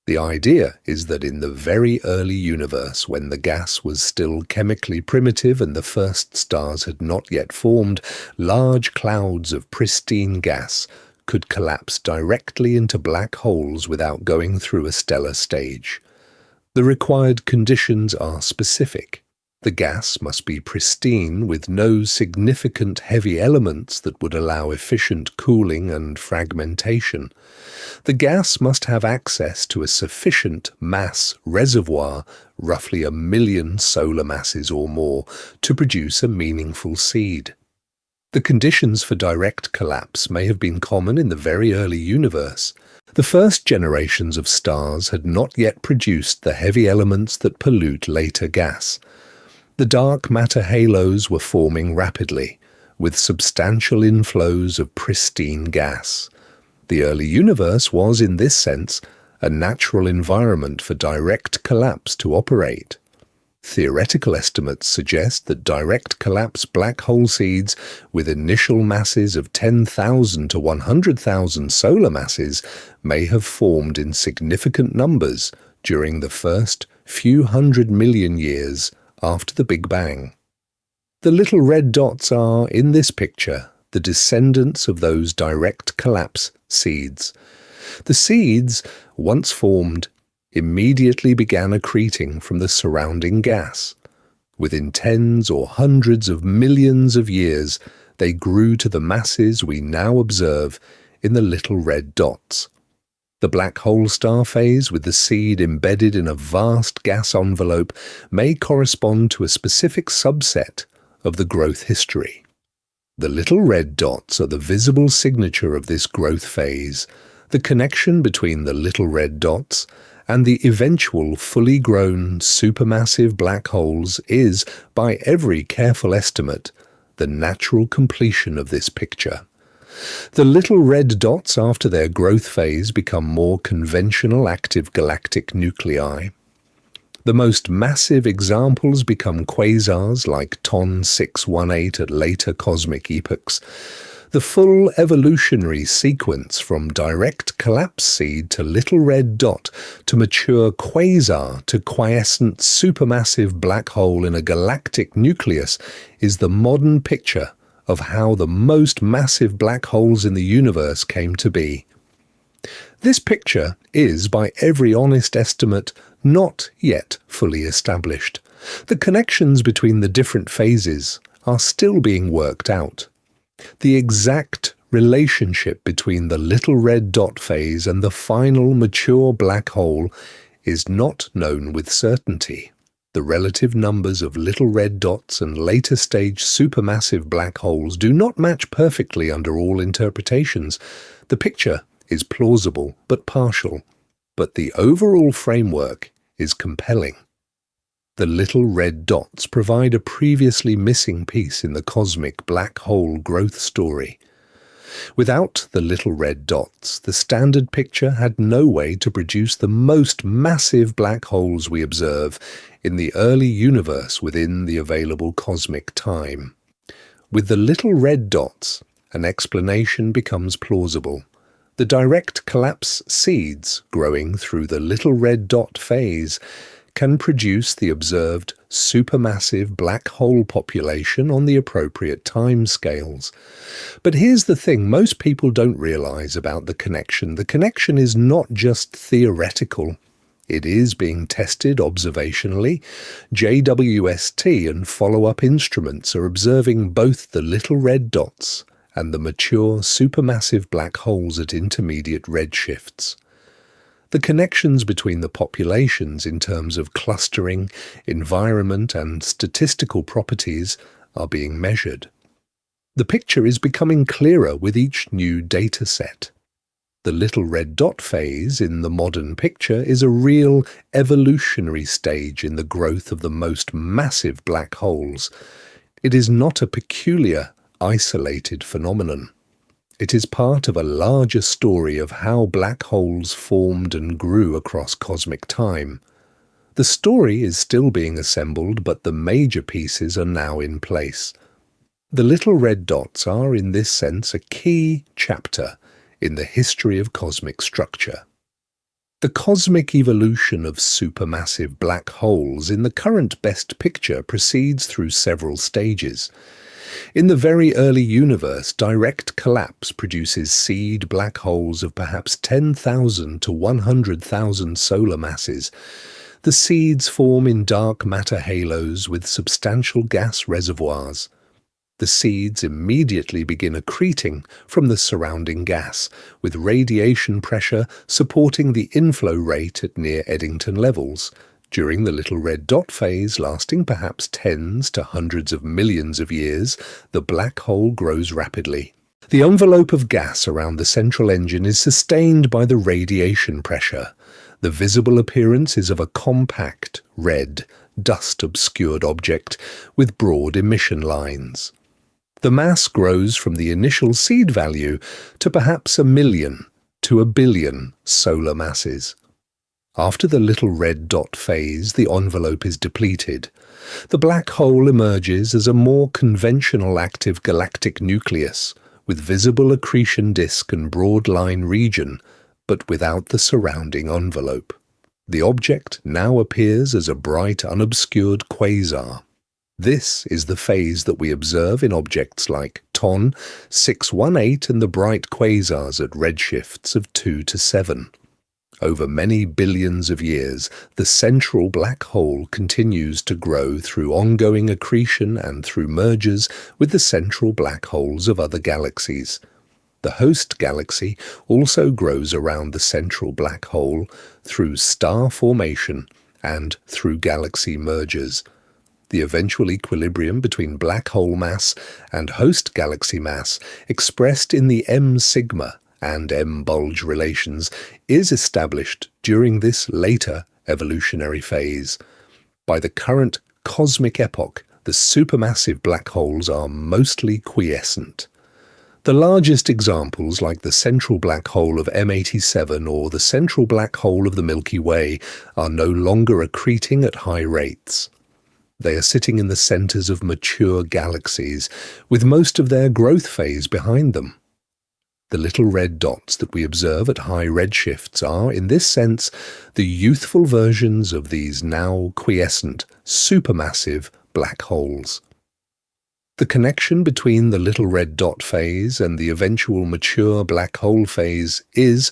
The idea is that in the very early universe, when the gas was still chemically primitive and the first stars had not yet formed, large clouds of pristine gas could collapse directly into black holes without going through a stellar stage. The required conditions are specific. The gas must be pristine with no significant heavy elements that would allow efficient cooling and fragmentation. The gas must have access to a sufficient mass reservoir, roughly 1 million solar masses or more, to produce a meaningful seed. The conditions for direct collapse may have been common in the very early universe. The first generations of stars had not yet produced the heavy elements that pollute later gas. The dark matter halos were forming rapidly, with substantial inflows of pristine gas. The early universe was, in this sense, a natural environment for direct collapse to operate. Theoretical estimates suggest that direct collapse black hole seeds with initial masses of 10,000 to 100,000 solar masses may have formed in significant numbers during the first few 100 million years after the Big Bang. The little red dots are, in this picture, the descendants of those direct collapse seeds. The seeds, once formed, immediately began accreting from the surrounding gas. Within tens or hundreds of millions of years, they grew to the masses we now observe in the little red dots. The black hole star phase, with the seed embedded in a vast gas envelope, may correspond to a specific subset of the growth history. The little red dots are the visible signature of this growth phase. The connection between the little red dots and the eventual fully grown supermassive black holes is, by every careful estimate, the natural completion of this picture. The little red dots after their growth phase become more conventional active galactic nuclei. The most massive examples become quasars like TON 618 at later cosmic epochs. The full evolutionary sequence from direct collapse seed to little red dot to mature quasar to quiescent supermassive black hole in a galactic nucleus is the modern picture of how the most massive black holes in the universe came to be. This picture is, by every honest estimate, not yet fully established. The connections between the different phases are still being worked out. The exact relationship between the little red dot phase and the final mature black hole is not known with certainty. The relative numbers of little red dots and later stage supermassive black holes do not match perfectly under all interpretations. The picture is plausible but partial, but the overall framework is compelling. The little red dots provide a previously missing piece in the cosmic black hole growth story. Without the little red dots, the standard picture had no way to produce the most massive black holes we observe in the early universe within the available cosmic time. With the little red dots, an explanation becomes plausible. The direct collapse seeds growing through the little red dot phase can produce the observed supermassive black hole population on the appropriate timescales. But here's the thing most people don't realize about the connection. The connection is not just theoretical. It is being tested observationally. JWST and follow-up instruments are observing both the little red dots and the mature supermassive black holes at intermediate redshifts. The connections between the populations in terms of clustering, environment, and statistical properties are being measured. The picture is becoming clearer with each new data set. The little red dot phase in the modern picture is a real evolutionary stage in the growth of the most massive black holes. It is not a peculiar, isolated phenomenon. It is part of a larger story of how black holes formed and grew across cosmic time. The story is still being assembled, but the major pieces are now in place. The little red dots are, in this sense, a key chapter in the history of cosmic structure. The cosmic evolution of supermassive black holes in the current best picture proceeds through several stages. In the very early universe, direct collapse produces seed black holes of perhaps 10,000 to 100,000 solar masses. The seeds form in dark matter halos with substantial gas reservoirs. The seeds immediately begin accreting from the surrounding gas, with radiation pressure supporting the inflow rate at near Eddington levels. During the little red dot phase, lasting perhaps tens to hundreds of millions of years, the black hole grows rapidly. The envelope of gas around the central engine is sustained by the radiation pressure. The visible appearance is of a compact, red, dust-obscured object with broad emission lines. The mass grows from the initial seed value to perhaps 1 million to 1 billion solar masses. After the little red dot phase, the envelope is depleted. The black hole emerges as a more conventional active galactic nucleus, with visible accretion disk and broad line region, but without the surrounding envelope. The object now appears as a bright, unobscured quasar. This is the phase that we observe in objects like TON 618 and the bright quasars at redshifts of 2 to 7. Over many billions of years, the central black hole continues to grow through ongoing accretion and through mergers with the central black holes of other galaxies. The host galaxy also grows around the central black hole through star formation and through galaxy mergers. The eventual equilibrium between black hole mass and host galaxy mass, expressed in the m-sigma and m-bulge relations, is established during this later evolutionary phase. By the current cosmic epoch, the supermassive black holes are mostly quiescent. The largest examples, like the central black hole of M87 or the central black hole of the Milky Way, are no longer accreting at high rates. They are sitting in the centers of mature galaxies, with most of their growth phase behind them. The little red dots that we observe at high redshifts are, in this sense, the youthful versions of these now quiescent, supermassive black holes. The connection between the little red dot phase and the eventual mature black hole phase is,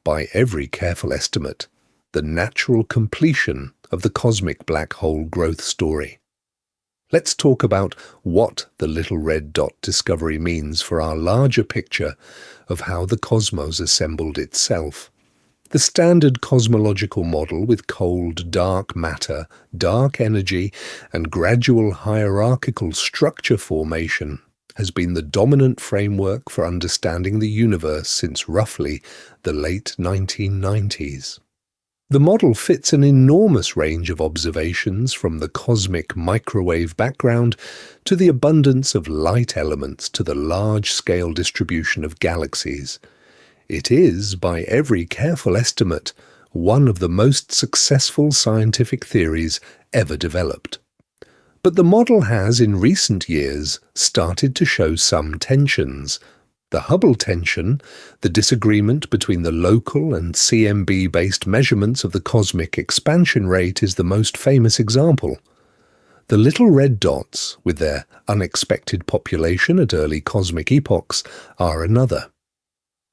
by every careful estimate, the natural completion of the cosmic black hole growth story. Let's talk about what the little red dot discovery means for our larger picture of how the cosmos assembled itself. The standard cosmological model with cold, dark matter, dark energy, and gradual hierarchical structure formation has been the dominant framework for understanding the universe since roughly the late 1990s. The model fits an enormous range of observations from the cosmic microwave background to the abundance of light elements to the large-scale distribution of galaxies. It is, by every careful estimate, one of the most successful scientific theories ever developed. But the model has, in recent years, started to show some tensions. The Hubble tension, the disagreement between the local and CMB-based measurements of the cosmic expansion rate, is the most famous example. The little red dots, with their unexpected population at early cosmic epochs, are another.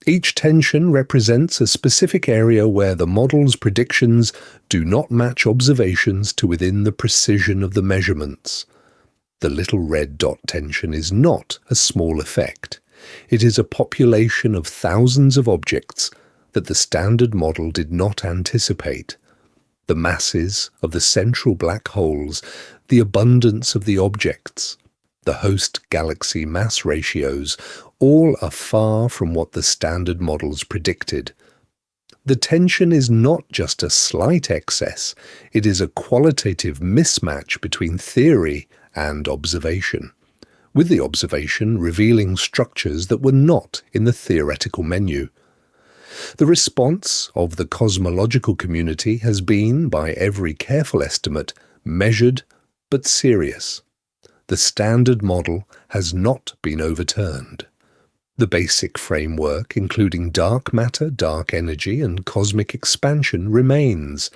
Each tension represents a specific area where the model's predictions do not match observations to within the precision of the measurements. The little red dot tension is not a small effect. It is a population of thousands of objects that the standard model did not anticipate. The masses of the central black holes, the abundance of the objects, the host-galaxy mass ratios, all are far from what the standard models predicted. The tension is not just a slight excess, it is a qualitative mismatch between theory and observation, with the observation revealing structures that were not in the theoretical menu. The response of the cosmological community has been, by every careful estimate, measured but serious. The standard model has not been overturned. The basic framework, including dark matter, dark energy, and cosmic expansion, remains,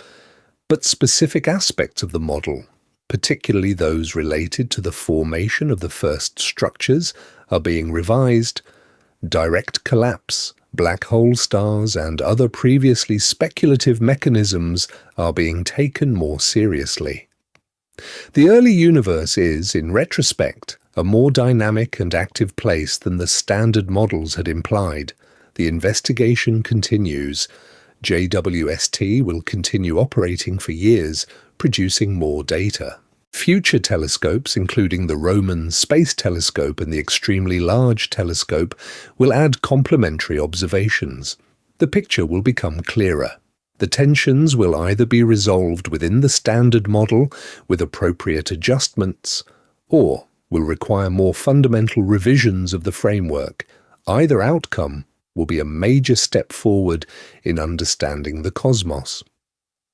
but specific aspects of the model, particularly those related to the formation of the first structures, are being revised. Direct collapse, black hole stars, and other previously speculative mechanisms are being taken more seriously. The early universe is, in retrospect, a more dynamic and active place than the standard models had implied. The investigation continues. JWST will continue operating for years, producing more data. Future telescopes, including the Roman Space Telescope and the Extremely Large Telescope, will add complementary observations. The picture will become clearer. The tensions will either be resolved within the standard model with appropriate adjustments, or will require more fundamental revisions of the framework. Either outcome will be a major step forward in understanding the cosmos.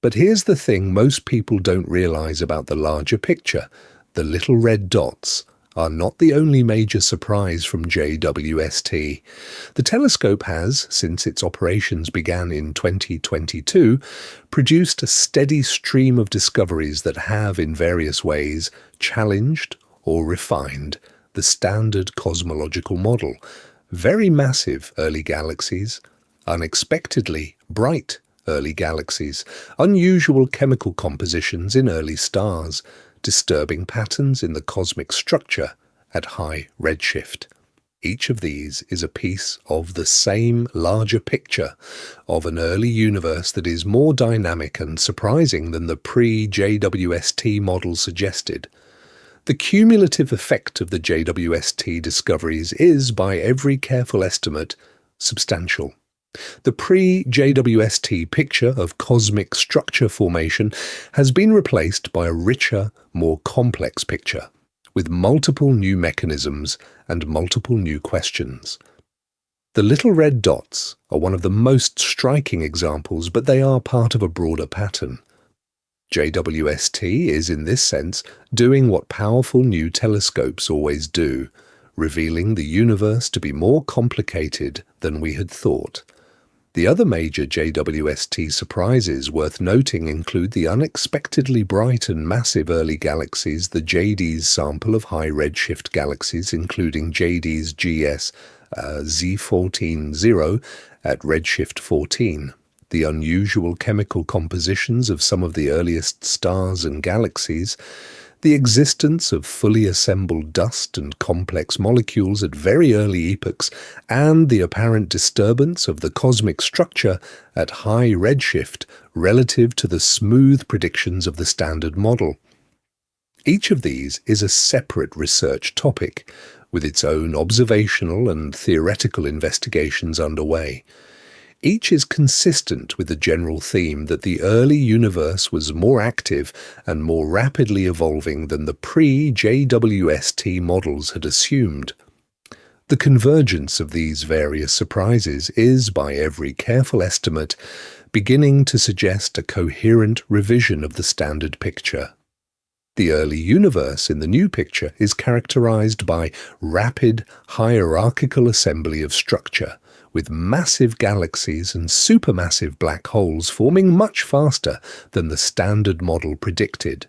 But here's the thing most people don't realize about the larger picture. The little red dots are not the only major surprise from JWST. The telescope has, since its operations began in 2022, produced a steady stream of discoveries that have, in various ways, challenged or refined the standard cosmological model. Very massive early galaxies, unexpectedly bright early galaxies, unusual chemical compositions in early stars, disturbing patterns in the cosmic structure at high redshift. Each of these is a piece of the same larger picture of an early universe that is more dynamic and surprising than the pre-JWST model suggested. The cumulative effect of the JWST discoveries is, by every careful estimate, substantial. The pre-JWST picture of cosmic structure formation has been replaced by a richer, more complex picture, with multiple new mechanisms and multiple new questions. The little red dots are one of the most striking examples, but they are part of a broader pattern. JWST is, in this sense, doing what powerful new telescopes always do, revealing the universe to be more complicated than we had thought. The other major JWST surprises worth noting include the unexpectedly bright and massive early galaxies, the JADES sample of high redshift galaxies, including JADES GS Z14-0 at redshift 14, the unusual chemical compositions of some of the earliest stars and galaxies, the existence of fully assembled dust and complex molecules at very early epochs, and the apparent disturbance of the cosmic structure at high redshift relative to the smooth predictions of the standard model. Each of these is a separate research topic, with its own observational and theoretical investigations underway. Each is consistent with the general theme that the early universe was more active and more rapidly evolving than the pre-JWST models had assumed. The convergence of these various surprises is, by every careful estimate, beginning to suggest a coherent revision of the standard picture. The early universe in the new picture is characterized by rapid, hierarchical assembly of structure, with massive galaxies and supermassive black holes forming much faster than the standard model predicted.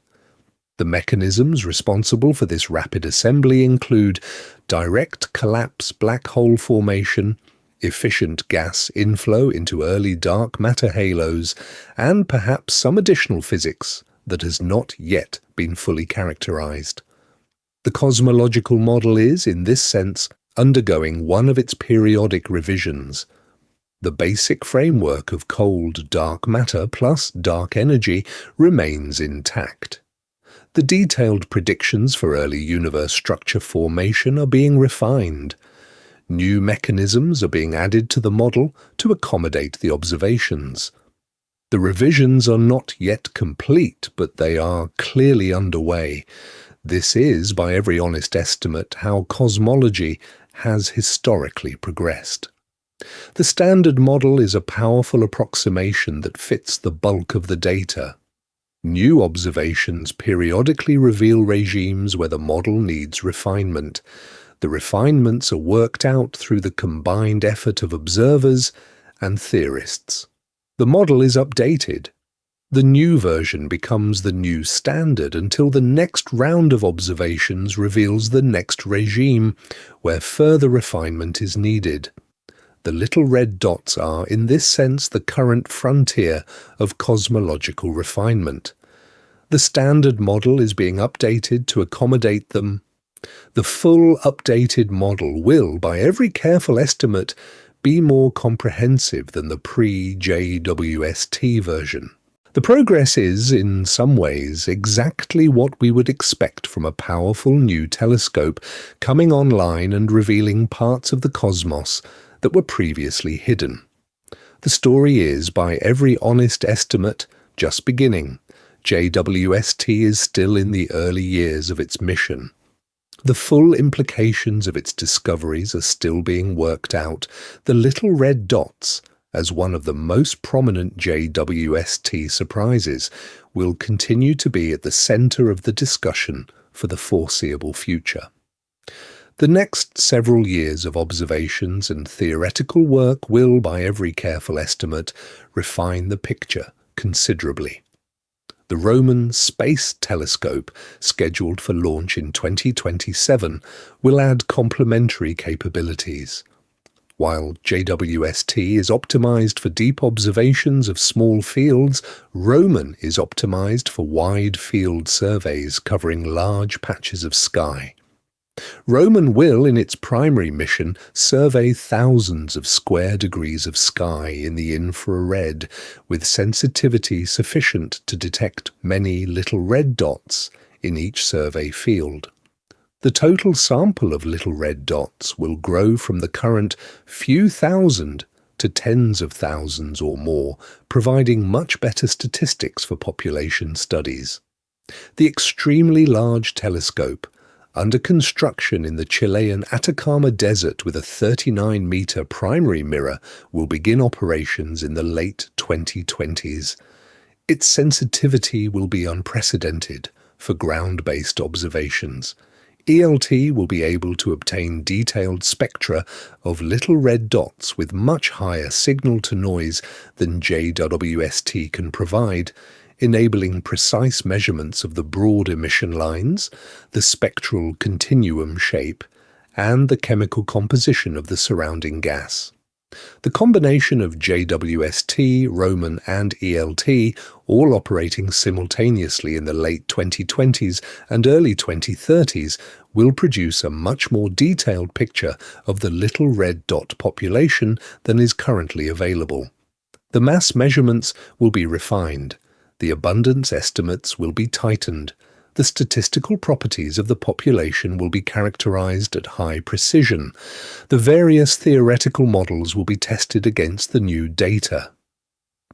The mechanisms responsible for this rapid assembly include direct collapse black hole formation, efficient gas inflow into early dark matter halos, and perhaps some additional physics that has not yet been fully characterized. The cosmological model is, in this sense, undergoing one of its periodic revisions. The basic framework of cold dark matter plus dark energy remains intact. The detailed predictions for early universe structure formation are being refined. New mechanisms are being added to the model to accommodate the observations. The revisions are not yet complete, but they are clearly underway. This is, by every honest estimate, how cosmology has historically progressed. The standard model is a powerful approximation that fits the bulk of the data. New observations periodically reveal regimes where the model needs refinement. The refinements are worked out through the combined effort of observers and theorists. The model is updated. The new version becomes the new standard until the next round of observations reveals the next regime, where further refinement is needed. The little red dots are, in this sense, the current frontier of cosmological refinement. The standard model is being updated to accommodate them. The full updated model will, by every careful estimate, be more comprehensive than the pre-JWST version. The progress is, in some ways, exactly what we would expect from a powerful new telescope coming online and revealing parts of the cosmos that were previously hidden. The story is, by every honest estimate, just beginning. JWST is still in the early years of its mission. The full implications of its discoveries are still being worked out. The little red dots, as one of the most prominent JWST surprises, will continue to be at the center of the discussion for the foreseeable future. The next several years of observations and theoretical work will, by every careful estimate, refine the picture considerably. The Roman Space Telescope, scheduled for launch in 2027, will add complementary capabilities. While JWST is optimized for deep observations of small fields, Roman is optimized for wide field surveys covering large patches of sky. Roman will, in its primary mission, survey thousands of square degrees of sky in the infrared, with sensitivity sufficient to detect many little red dots in each survey field. The total sample of little red dots will grow from the current few thousand to tens of thousands or more, providing much better statistics for population studies. The extremely large telescope, under construction in the Chilean Atacama Desert with a 39-meter primary mirror, will begin operations in the late 2020s. Its sensitivity will be unprecedented for ground-based observations. ELT will be able to obtain detailed spectra of little red dots with much higher signal-to-noise than JWST can provide, enabling precise measurements of the broad emission lines, the spectral continuum shape, and the chemical composition of the surrounding gas. The combination of JWST, Roman, and ELT, all operating simultaneously in the late 2020s and early 2030s, will produce a much more detailed picture of the little red dot population than is currently available. The mass measurements will be refined. The abundance estimates will be tightened. The statistical properties of the population will be characterized at high precision. The various theoretical models will be tested against the new data.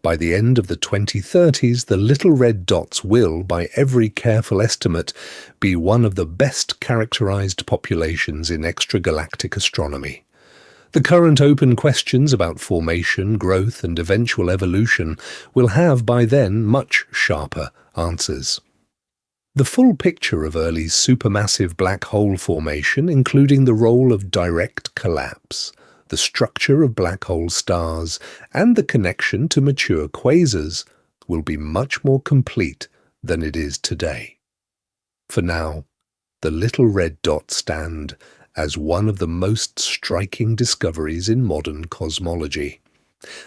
By the end of the 2030s, the little red dots will, by every careful estimate, be one of the best characterized populations in extragalactic astronomy. The current open questions about formation, growth, and eventual evolution will have by then much sharper answers. The full picture of early supermassive black hole formation, including the role of direct collapse, the structure of black hole stars, and the connection to mature quasars, will be much more complete than it is today. For now, the little red dots stand as one of the most striking discoveries in modern cosmology.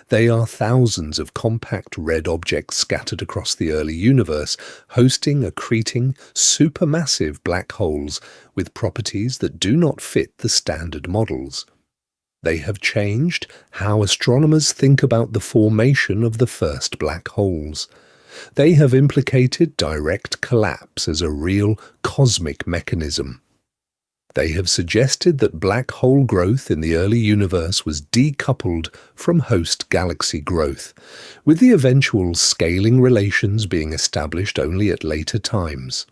They are thousands of compact red objects scattered across the early universe, hosting accreting, supermassive black holes with properties that do not fit the standard models. They have changed how astronomers think about the formation of the first black holes. They have implicated direct collapse as a real cosmic mechanism. They have suggested that black hole growth in the early universe was decoupled from host galaxy growth, with the eventual scaling relations being established only at later times.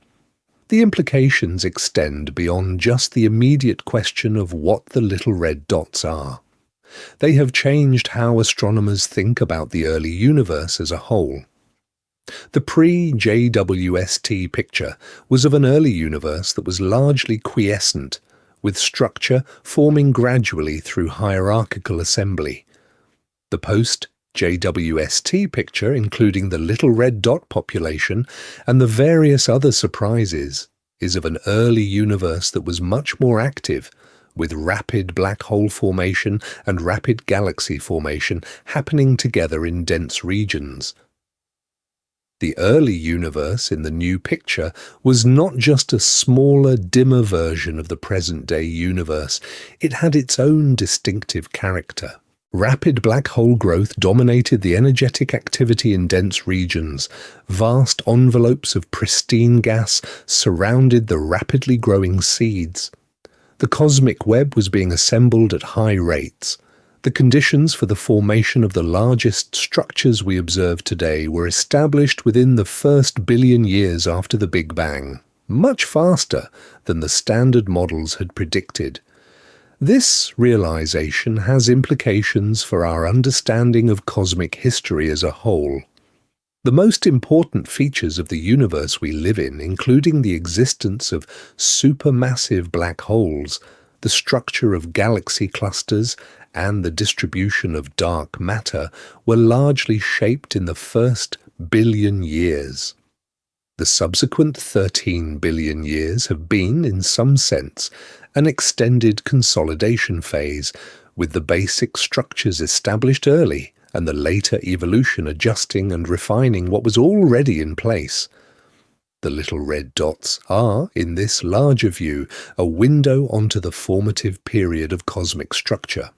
The implications extend beyond just the immediate question of what the little red dots are. They have changed how astronomers think about the early universe as a whole. The pre-JWST picture was of an early universe that was largely quiescent, with structure forming gradually through hierarchical assembly. The post-JWST picture, including the little red dot population and the various other surprises, is of an early universe that was much more active, with rapid black hole formation and rapid galaxy formation happening together in dense regions. The early universe in the new picture was not just a smaller, dimmer version of the present-day universe. It had its own distinctive character. Rapid black hole growth dominated the energetic activity in dense regions. Vast envelopes of pristine gas surrounded the rapidly growing seeds. The cosmic web was being assembled at high rates. The conditions for the formation of the largest structures we observe today were established within the first billion years after the Big Bang, much faster than the standard models had predicted. This realization has implications for our understanding of cosmic history as a whole. The most important features of the universe we live in, including the existence of supermassive black holes, the structure of galaxy clusters, and the distribution of dark matter, were largely shaped in the first billion years. The subsequent 13 billion years have been, in some sense, an extended consolidation phase, with the basic structures established early and the later evolution adjusting and refining what was already in place. The little red dots are, in this larger view, a window onto the formative period of cosmic structure.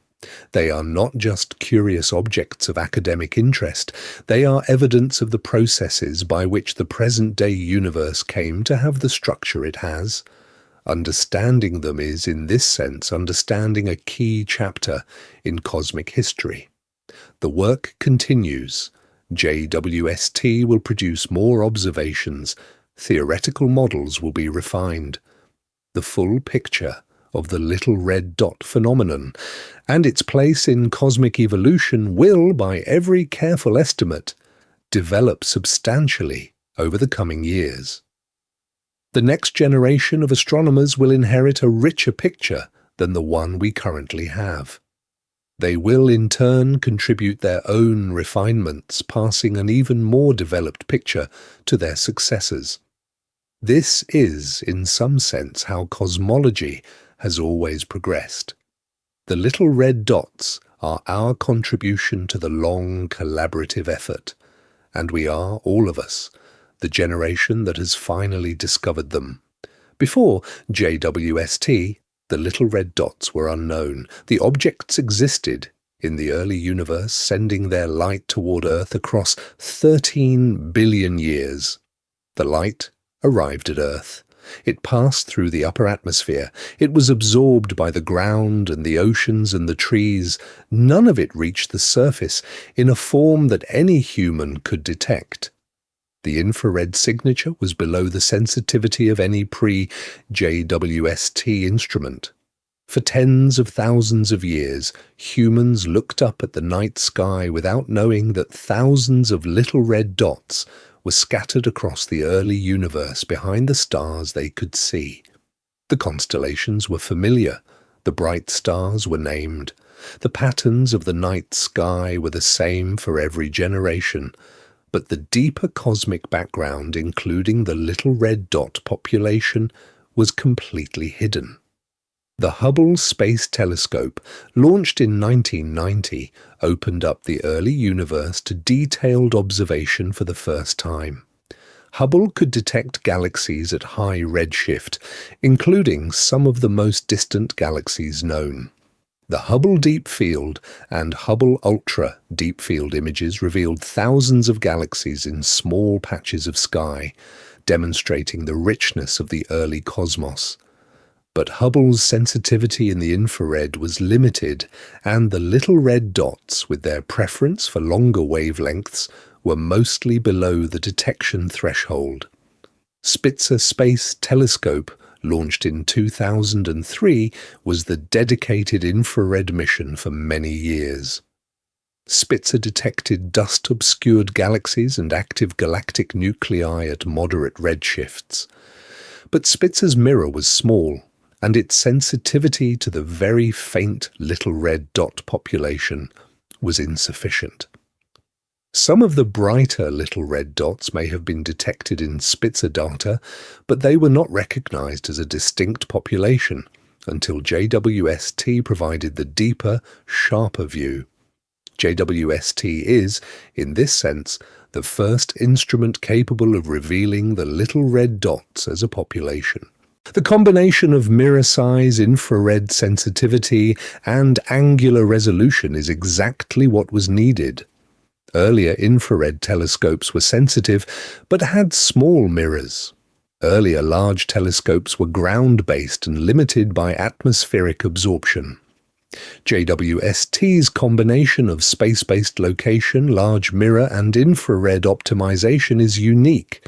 They are not just curious objects of academic interest, they are evidence of the processes by which the present-day universe came to have the structure it has. Understanding them is, in this sense, understanding a key chapter in cosmic history. The work continues. JWST will produce more observations. Theoretical models will be refined. The full picture of the little red dot phenomenon and its place in cosmic evolution will, by every careful estimate, develop substantially over the coming years. The next generation of astronomers will inherit a richer picture than the one we currently have. They will in turn contribute their own refinements, passing an even more developed picture to their successors. This is, in some sense, how cosmology has always progressed. The little red dots are our contribution to the long collaborative effort, and we are, all of us, the generation that has finally discovered them. Before JWST, the little red dots were unknown. The objects existed in the early universe, sending their light toward Earth across 13 billion years. The light arrived at Earth. It passed through the upper atmosphere. It was absorbed by the ground and the oceans and the trees. None of it reached the surface in a form that any human could detect. The infrared signature was below the sensitivity of any pre-JWST instrument. For tens of thousands of years, humans looked up at the night sky without knowing that thousands of little red dots were scattered across the early universe behind the stars they could see. The constellations were familiar. The bright stars were named. The patterns of the night sky were the same for every generation. But the deeper cosmic background, including the little red dot population, was completely hidden. The Hubble Space Telescope, launched in 1990, opened up the early universe to detailed observation for the first time. Hubble could detect galaxies at high redshift, including some of the most distant galaxies known. The Hubble Deep Field and Hubble Ultra Deep Field images revealed thousands of galaxies in small patches of sky, demonstrating the richness of the early cosmos. But Hubble's sensitivity in the infrared was limited, and the little red dots, with their preference for longer wavelengths, were mostly below the detection threshold. Spitzer Space Telescope, launched in 2003, was the dedicated infrared mission for many years. Spitzer detected dust-obscured galaxies and active galactic nuclei at moderate redshifts. But Spitzer's mirror was small, and its sensitivity to the very faint little red dot population was insufficient. Some of the brighter little red dots may have been detected in Spitzer data, but they were not recognized as a distinct population until JWST provided the deeper, sharper view. JWST is, in this sense, the first instrument capable of revealing the little red dots as a population. The combination of mirror size, infrared sensitivity, and angular resolution is exactly what was needed. Earlier infrared telescopes were sensitive, but had small mirrors. Earlier large telescopes were ground-based and limited by atmospheric absorption. JWST's combination of space-based location, large mirror, and infrared optimization is unique.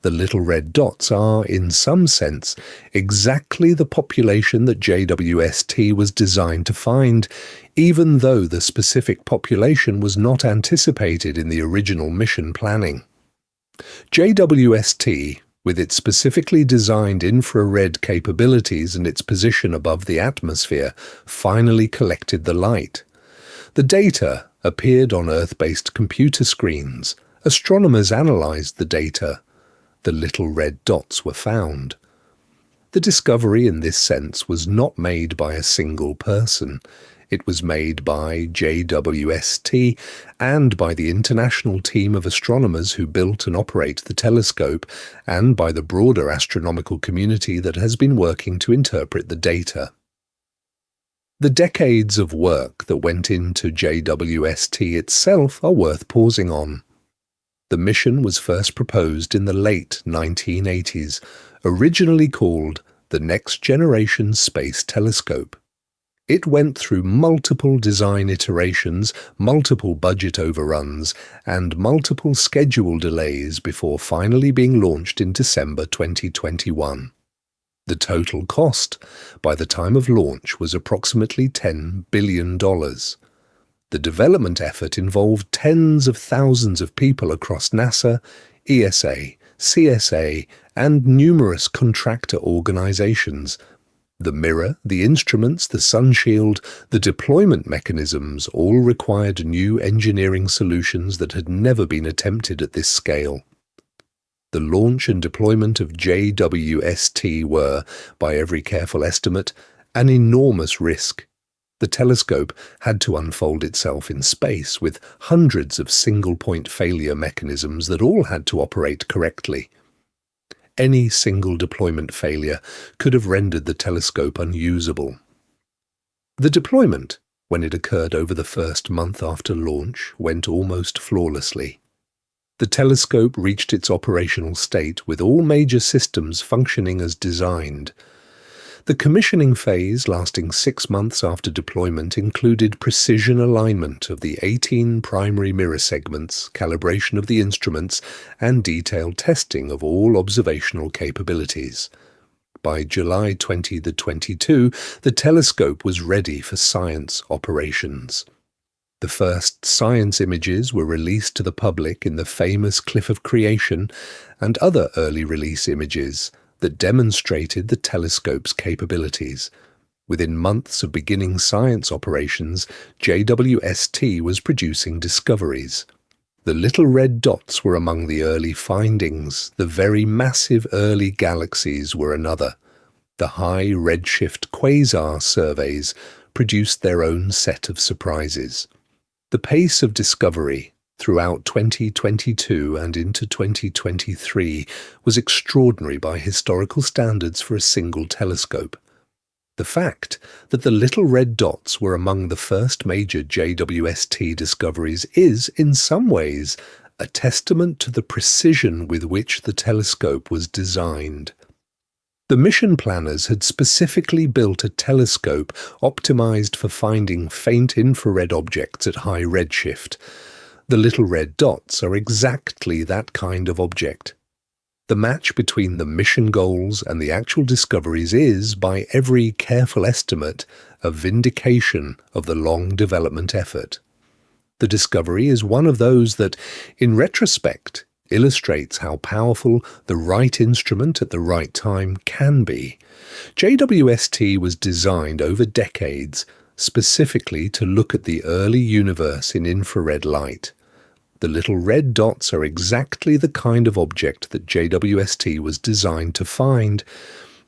The little red dots are, in some sense, exactly the population that JWST was designed to find, even though the specific population was not anticipated in the original mission planning. JWST, with its specifically designed infrared capabilities and its position above the atmosphere, finally collected the light. The data appeared on Earth-based computer screens. Astronomers analyzed the data. The little red dots were found. The discovery in this sense was not made by a single person. It was made by JWST and by the international team of astronomers who built and operate the telescope, and by the broader astronomical community that has been working to interpret the data. The decades of work that went into JWST itself are worth pausing on. The mission was first proposed in the late 1980s, originally called the Next Generation Space Telescope. It went through multiple design iterations, multiple budget overruns, and multiple schedule delays before finally being launched in December 2021. The total cost by the time of launch was approximately $10 billion. The development effort involved tens of thousands of people across NASA, ESA, CSA, and numerous contractor organizations. The mirror, the instruments, the sunshield, the deployment mechanisms all required new engineering solutions that had never been attempted at this scale. The launch and deployment of JWST were, by every careful estimate, an enormous risk. The telescope had to unfold itself in space with hundreds of single-point failure mechanisms that all had to operate correctly. Any single deployment failure could have rendered the telescope unusable. The deployment, when it occurred over the first month after launch, went almost flawlessly. The telescope reached its operational state with all major systems functioning as designed. The commissioning phase, lasting 6 months after deployment, included precision alignment of the 18 primary mirror segments, calibration of the instruments, and detailed testing of all observational capabilities. By July 2022, the telescope was ready for science operations. The first science images were released to the public in the famous Cliff of Creation and other early release images that demonstrated the telescope's capabilities. Within months of beginning science operations, JWST was producing discoveries. The little red dots were among the early findings. The very massive early galaxies were another. The high redshift quasar surveys produced their own set of surprises. The pace of discovery throughout 2022 and into 2023 was extraordinary by historical standards for a single telescope. The fact that the little red dots were among the first major JWST discoveries is, in some ways, a testament to the precision with which the telescope was designed. The mission planners had specifically built a telescope optimized for finding faint infrared objects at high redshift. The little red dots are exactly that kind of object. The match between the mission goals and the actual discoveries is, by every careful estimate, a vindication of the long development effort. The discovery is one of those that, in retrospect, illustrates how powerful the right instrument at the right time can be. JWST was designed over decades specifically to look at the early universe in infrared light. The little red dots are exactly the kind of object that JWST was designed to find.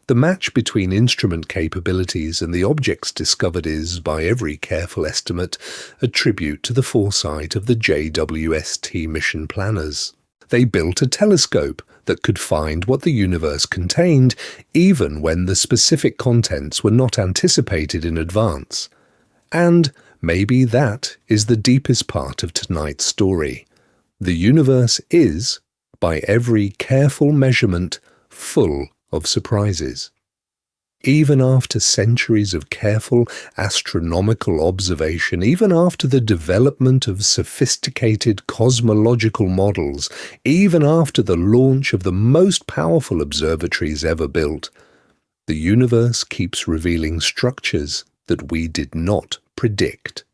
The match between instrument capabilities and the objects discovered is, by every careful estimate, a tribute to the foresight of the JWST mission planners. They built a telescope that could find what the universe contained, even when the specific contents were not anticipated in advance. And maybe that is the deepest part of tonight's story. The universe is, by every careful measurement, full of surprises. Even after centuries of careful astronomical observation, even after the development of sophisticated cosmological models, even after the launch of the most powerful observatories ever built, the universe keeps revealing structures that we did not predict.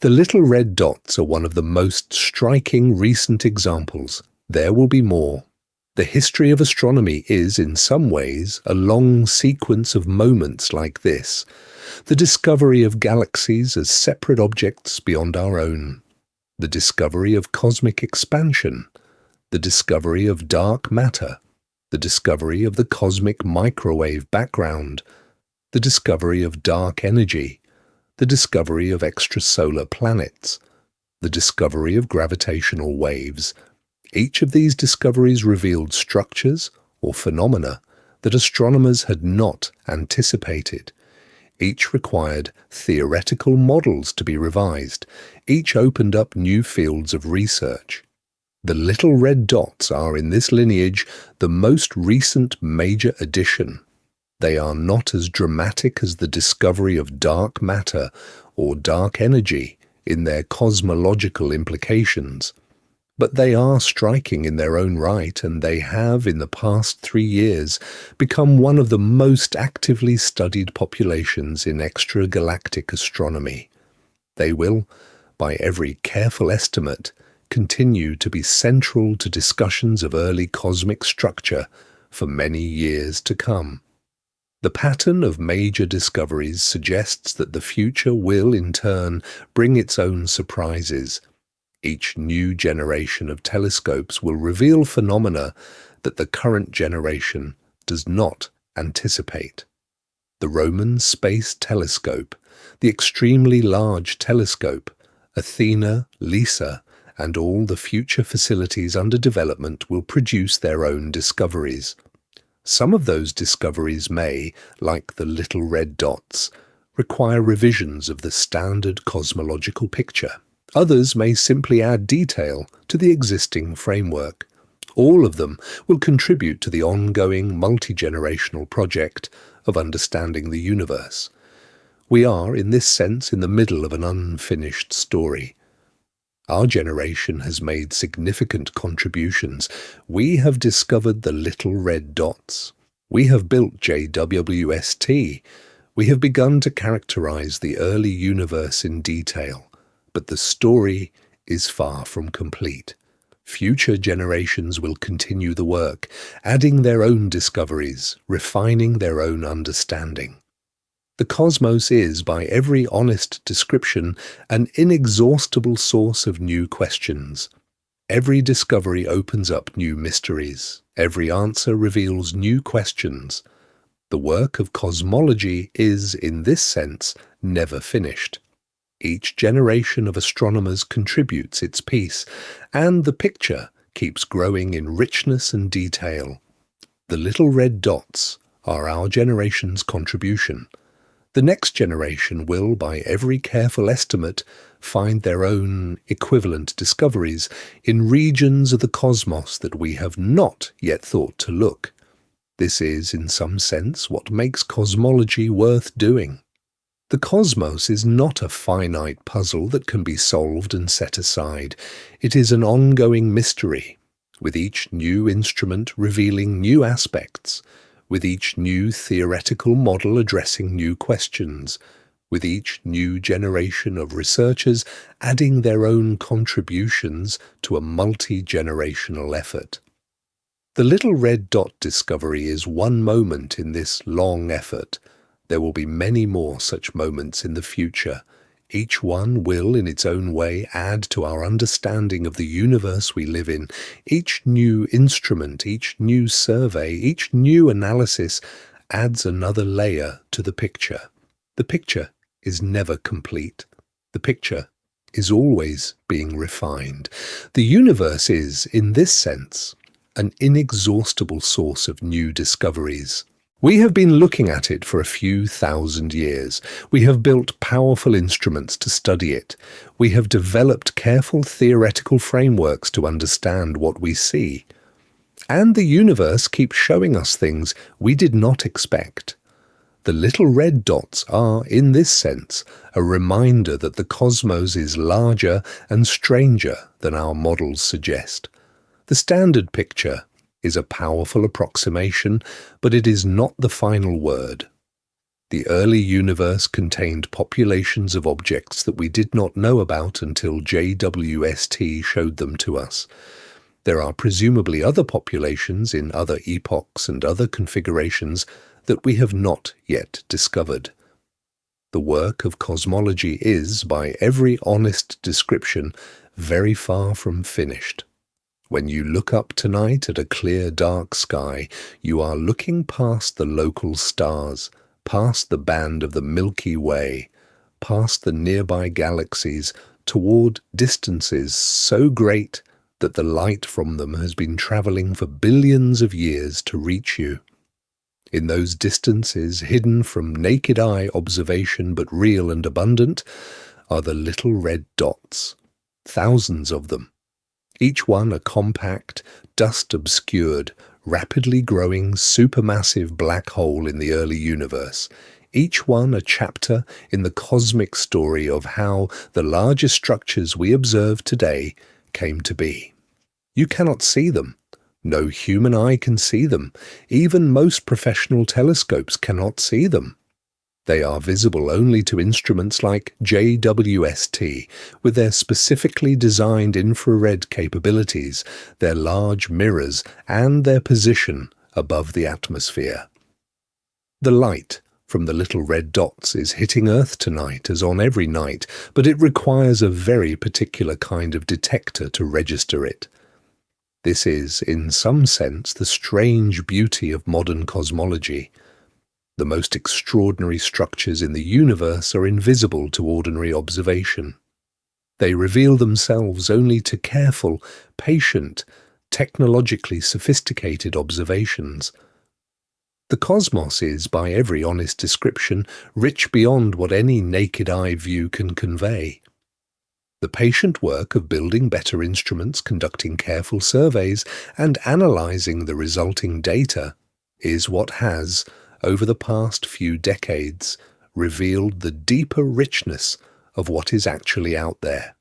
The little red dots are one of the most striking recent examples. There will be more. The history of astronomy is, in some ways, a long sequence of moments like this. The discovery of galaxies as separate objects beyond our own. The discovery of cosmic expansion. The discovery of dark matter. The discovery of the cosmic microwave background. The discovery of dark energy. The discovery of extrasolar planets. The discovery of gravitational waves. Each of these discoveries revealed structures or phenomena that astronomers had not anticipated. Each required theoretical models to be revised. Each opened up new fields of research. The little red dots are, in this lineage, the most recent major addition. They are not as dramatic as the discovery of dark matter or dark energy in their cosmological implications. But they are striking in their own right, and they have, in the past 3 years, become one of the most actively studied populations in extragalactic astronomy. They will, by every careful estimate, continue to be central to discussions of early cosmic structure for many years to come. The pattern of major discoveries suggests that the future will, in turn, bring its own surprises. Each new generation of telescopes will reveal phenomena that the current generation does not anticipate. The Roman Space Telescope, the extremely large telescope, Athena, LISA, and all the future facilities under development will produce their own discoveries. Some of those discoveries may, like the little red dots, require revisions of the standard cosmological picture. Others may simply add detail to the existing framework. All of them will contribute to the ongoing multi-generational project of understanding the universe. We are, in this sense, in the middle of an unfinished story. Our generation has made significant contributions. We have discovered the little red dots. We have built JWST. We have begun to characterize the early universe in detail. But the story is far from complete. Future generations will continue the work, adding their own discoveries, refining their own understanding. The cosmos is, by every honest description, an inexhaustible source of new questions. Every discovery opens up new mysteries. Every answer reveals new questions. The work of cosmology is, in this sense, never finished. Each generation of astronomers contributes its piece, and the picture keeps growing in richness and detail. The little red dots are our generation's contribution. The next generation will, by every careful estimate, find their own equivalent discoveries in regions of the cosmos that we have not yet thought to look. This is, in some sense, what makes cosmology worth doing. The cosmos is not a finite puzzle that can be solved and set aside. It is an ongoing mystery, with each new instrument revealing new aspects, with each new theoretical model addressing new questions, with each new generation of researchers adding their own contributions to a multi-generational effort. The little red dot discovery is one moment in this long effort. There will be many more such moments in the future. Each one will, in its own way, add to our understanding of the universe we live in. Each new instrument, each new survey, each new analysis adds another layer to the picture. The picture is never complete. The picture is always being refined. The universe is, in this sense, an inexhaustible source of new discoveries. We have been looking at it for a few thousand years. We have built powerful instruments to study it. We have developed careful theoretical frameworks to understand what we see. And the universe keeps showing us things we did not expect. The little red dots are, in this sense, a reminder that the cosmos is larger and stranger than our models suggest. The standard picture is a powerful approximation, but it is not the final word. The early universe contained populations of objects that we did not know about until JWST showed them to us. There are presumably other populations in other epochs and other configurations that we have not yet discovered. The work of cosmology is, by every honest description, very far from finished. When you look up tonight at a clear, dark sky, you are looking past the local stars, past the band of the Milky Way, past the nearby galaxies, toward distances so great that the light from them has been traveling for billions of years to reach you. In those distances, hidden from naked eye observation but real and abundant, are the little red dots, thousands of them. Each one a compact, dust-obscured, rapidly growing supermassive black hole in the early universe. Each one a chapter in the cosmic story of how the larger structures we observe today came to be. You cannot see them. No human eye can see them. Even most professional telescopes cannot see them. They are visible only to instruments like JWST, with their specifically designed infrared capabilities, their large mirrors, and their position above the atmosphere. The light from the little red dots is hitting Earth tonight, as on every night, but it requires a very particular kind of detector to register it. This is, in some sense, the strange beauty of modern cosmology. The most extraordinary structures in the universe are invisible to ordinary observation. They reveal themselves only to careful, patient, technologically sophisticated observations. The cosmos is, by every honest description, rich beyond what any naked eye view can convey. The patient work of building better instruments, conducting careful surveys, and analyzing the resulting data is what has, over the past few decades, revealed the deeper richness of what is actually out there.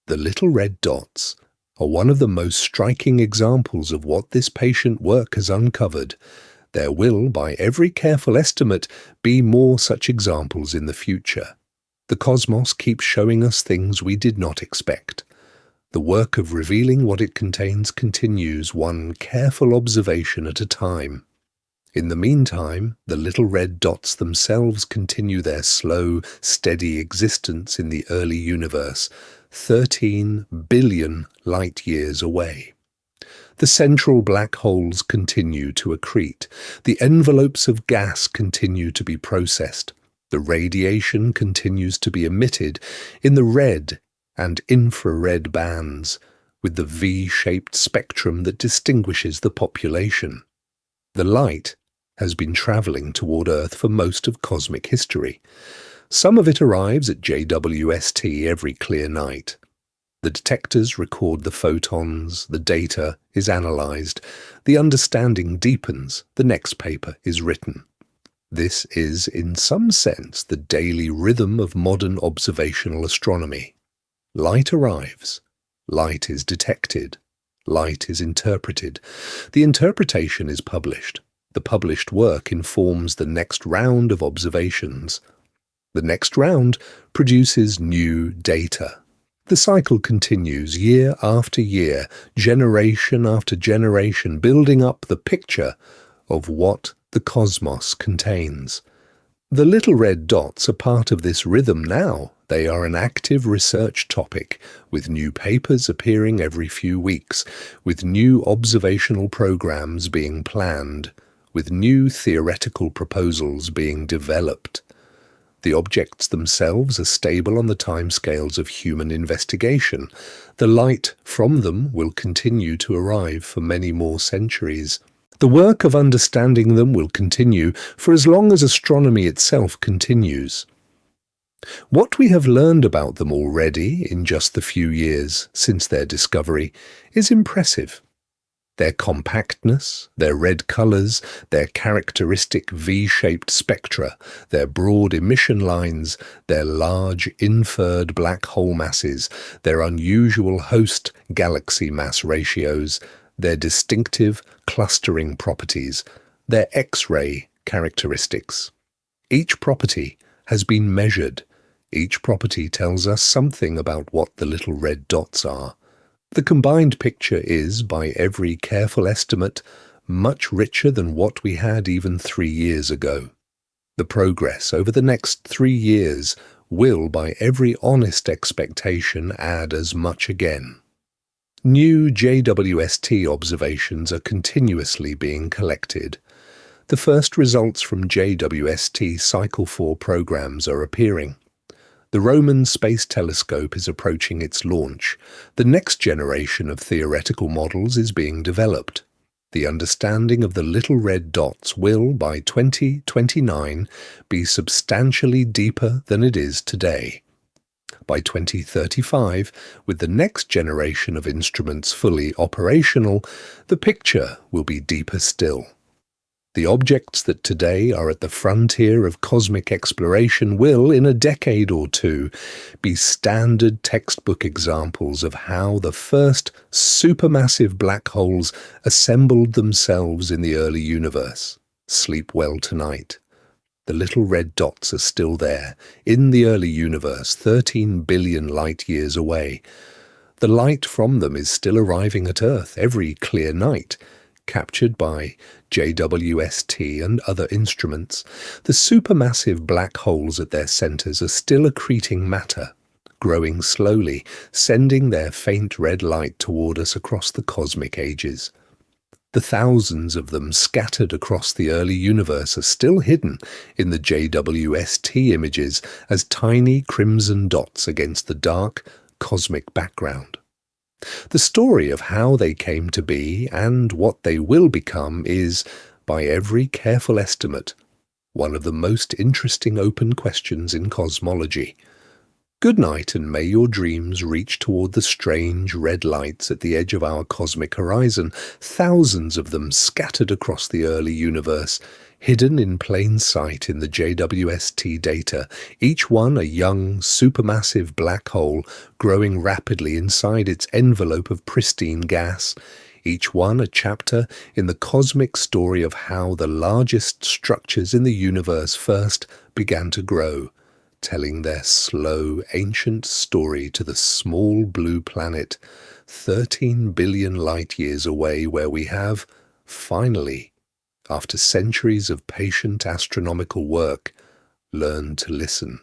The little red dots are one of the most striking examples of what this patient work has uncovered. There will, by every careful estimate, be more such examples in the future. The cosmos keeps showing us things we did not expect. The work of revealing what it contains continues, one careful observation at a time. In the meantime, the little red dots themselves continue their slow, steady existence in the early universe, 13 billion light-years away. The central black holes continue to accrete. The envelopes of gas continue to be processed. The radiation continues to be emitted in the red and infrared bands, with the V-shaped spectrum that distinguishes the population. The light has been travelling toward Earth for most of cosmic history. Some of it arrives at JWST every clear night. The detectors record the photons, the data is analysed, the understanding deepens, the next paper is written. This is, in some sense, the daily rhythm of modern observational astronomy. Light arrives, light is detected, light is interpreted. The interpretation is published. The published work informs the next round of observations. The next round produces new data. The cycle continues year after year, generation after generation, building up the picture of what the cosmos contains. The little red dots are part of this rhythm now. They are an active research topic, with new papers appearing every few weeks, with new observational programs being planned, with new theoretical proposals being developed. The objects themselves are stable on the timescales of human investigation. The light from them will continue to arrive for many more centuries. The work of understanding them will continue for as long as astronomy itself continues. What we have learned about them already in just the few years since their discovery is impressive. Their compactness, their red colours, their characteristic V-shaped spectra, their broad emission lines, their large inferred black hole masses, their unusual host galaxy mass ratios, their distinctive clustering properties, their X-ray characteristics. Each property has been measured. Each property tells us something about what the little red dots are. The combined picture is, by every careful estimate, much richer than what we had even 3 years ago. The progress over the next 3 years will, by every honest expectation, add as much again. New JWST observations are continuously being collected. The first results from JWST Cycle 4 programs are appearing. The Roman Space Telescope is approaching its launch. The next generation of theoretical models is being developed. The understanding of the little red dots will, by 2029, be substantially deeper than it is today. By 2035, with the next generation of instruments fully operational, the picture will be deeper still. The objects that today are at the frontier of cosmic exploration will, in a decade or two, be standard textbook examples of how the first supermassive black holes assembled themselves in the early universe. Sleep well tonight. The little red dots are still there, in the early universe, 13 billion light-years away. The light from them is still arriving at Earth every clear night, captured by JWST and other instruments. The supermassive black holes at their centres are still accreting matter, growing slowly, sending their faint red light toward us across the cosmic ages. The thousands of them scattered across the early universe are still hidden in the JWST images as tiny crimson dots against the dark cosmic background. The story of how they came to be and what they will become is, by every careful estimate, one of the most interesting open questions in cosmology. Good night, and may your dreams reach toward the strange red lights at the edge of our cosmic horizon, thousands of them scattered across the early universe, hidden in plain sight in the JWST data, each one a young, supermassive black hole growing rapidly inside its envelope of pristine gas, each one a chapter in the cosmic story of how the largest structures in the universe first began to grow, telling their slow, ancient story to the small blue planet 13 billion light-years away, where we have, finally, after centuries of patient astronomical work, learned to listen.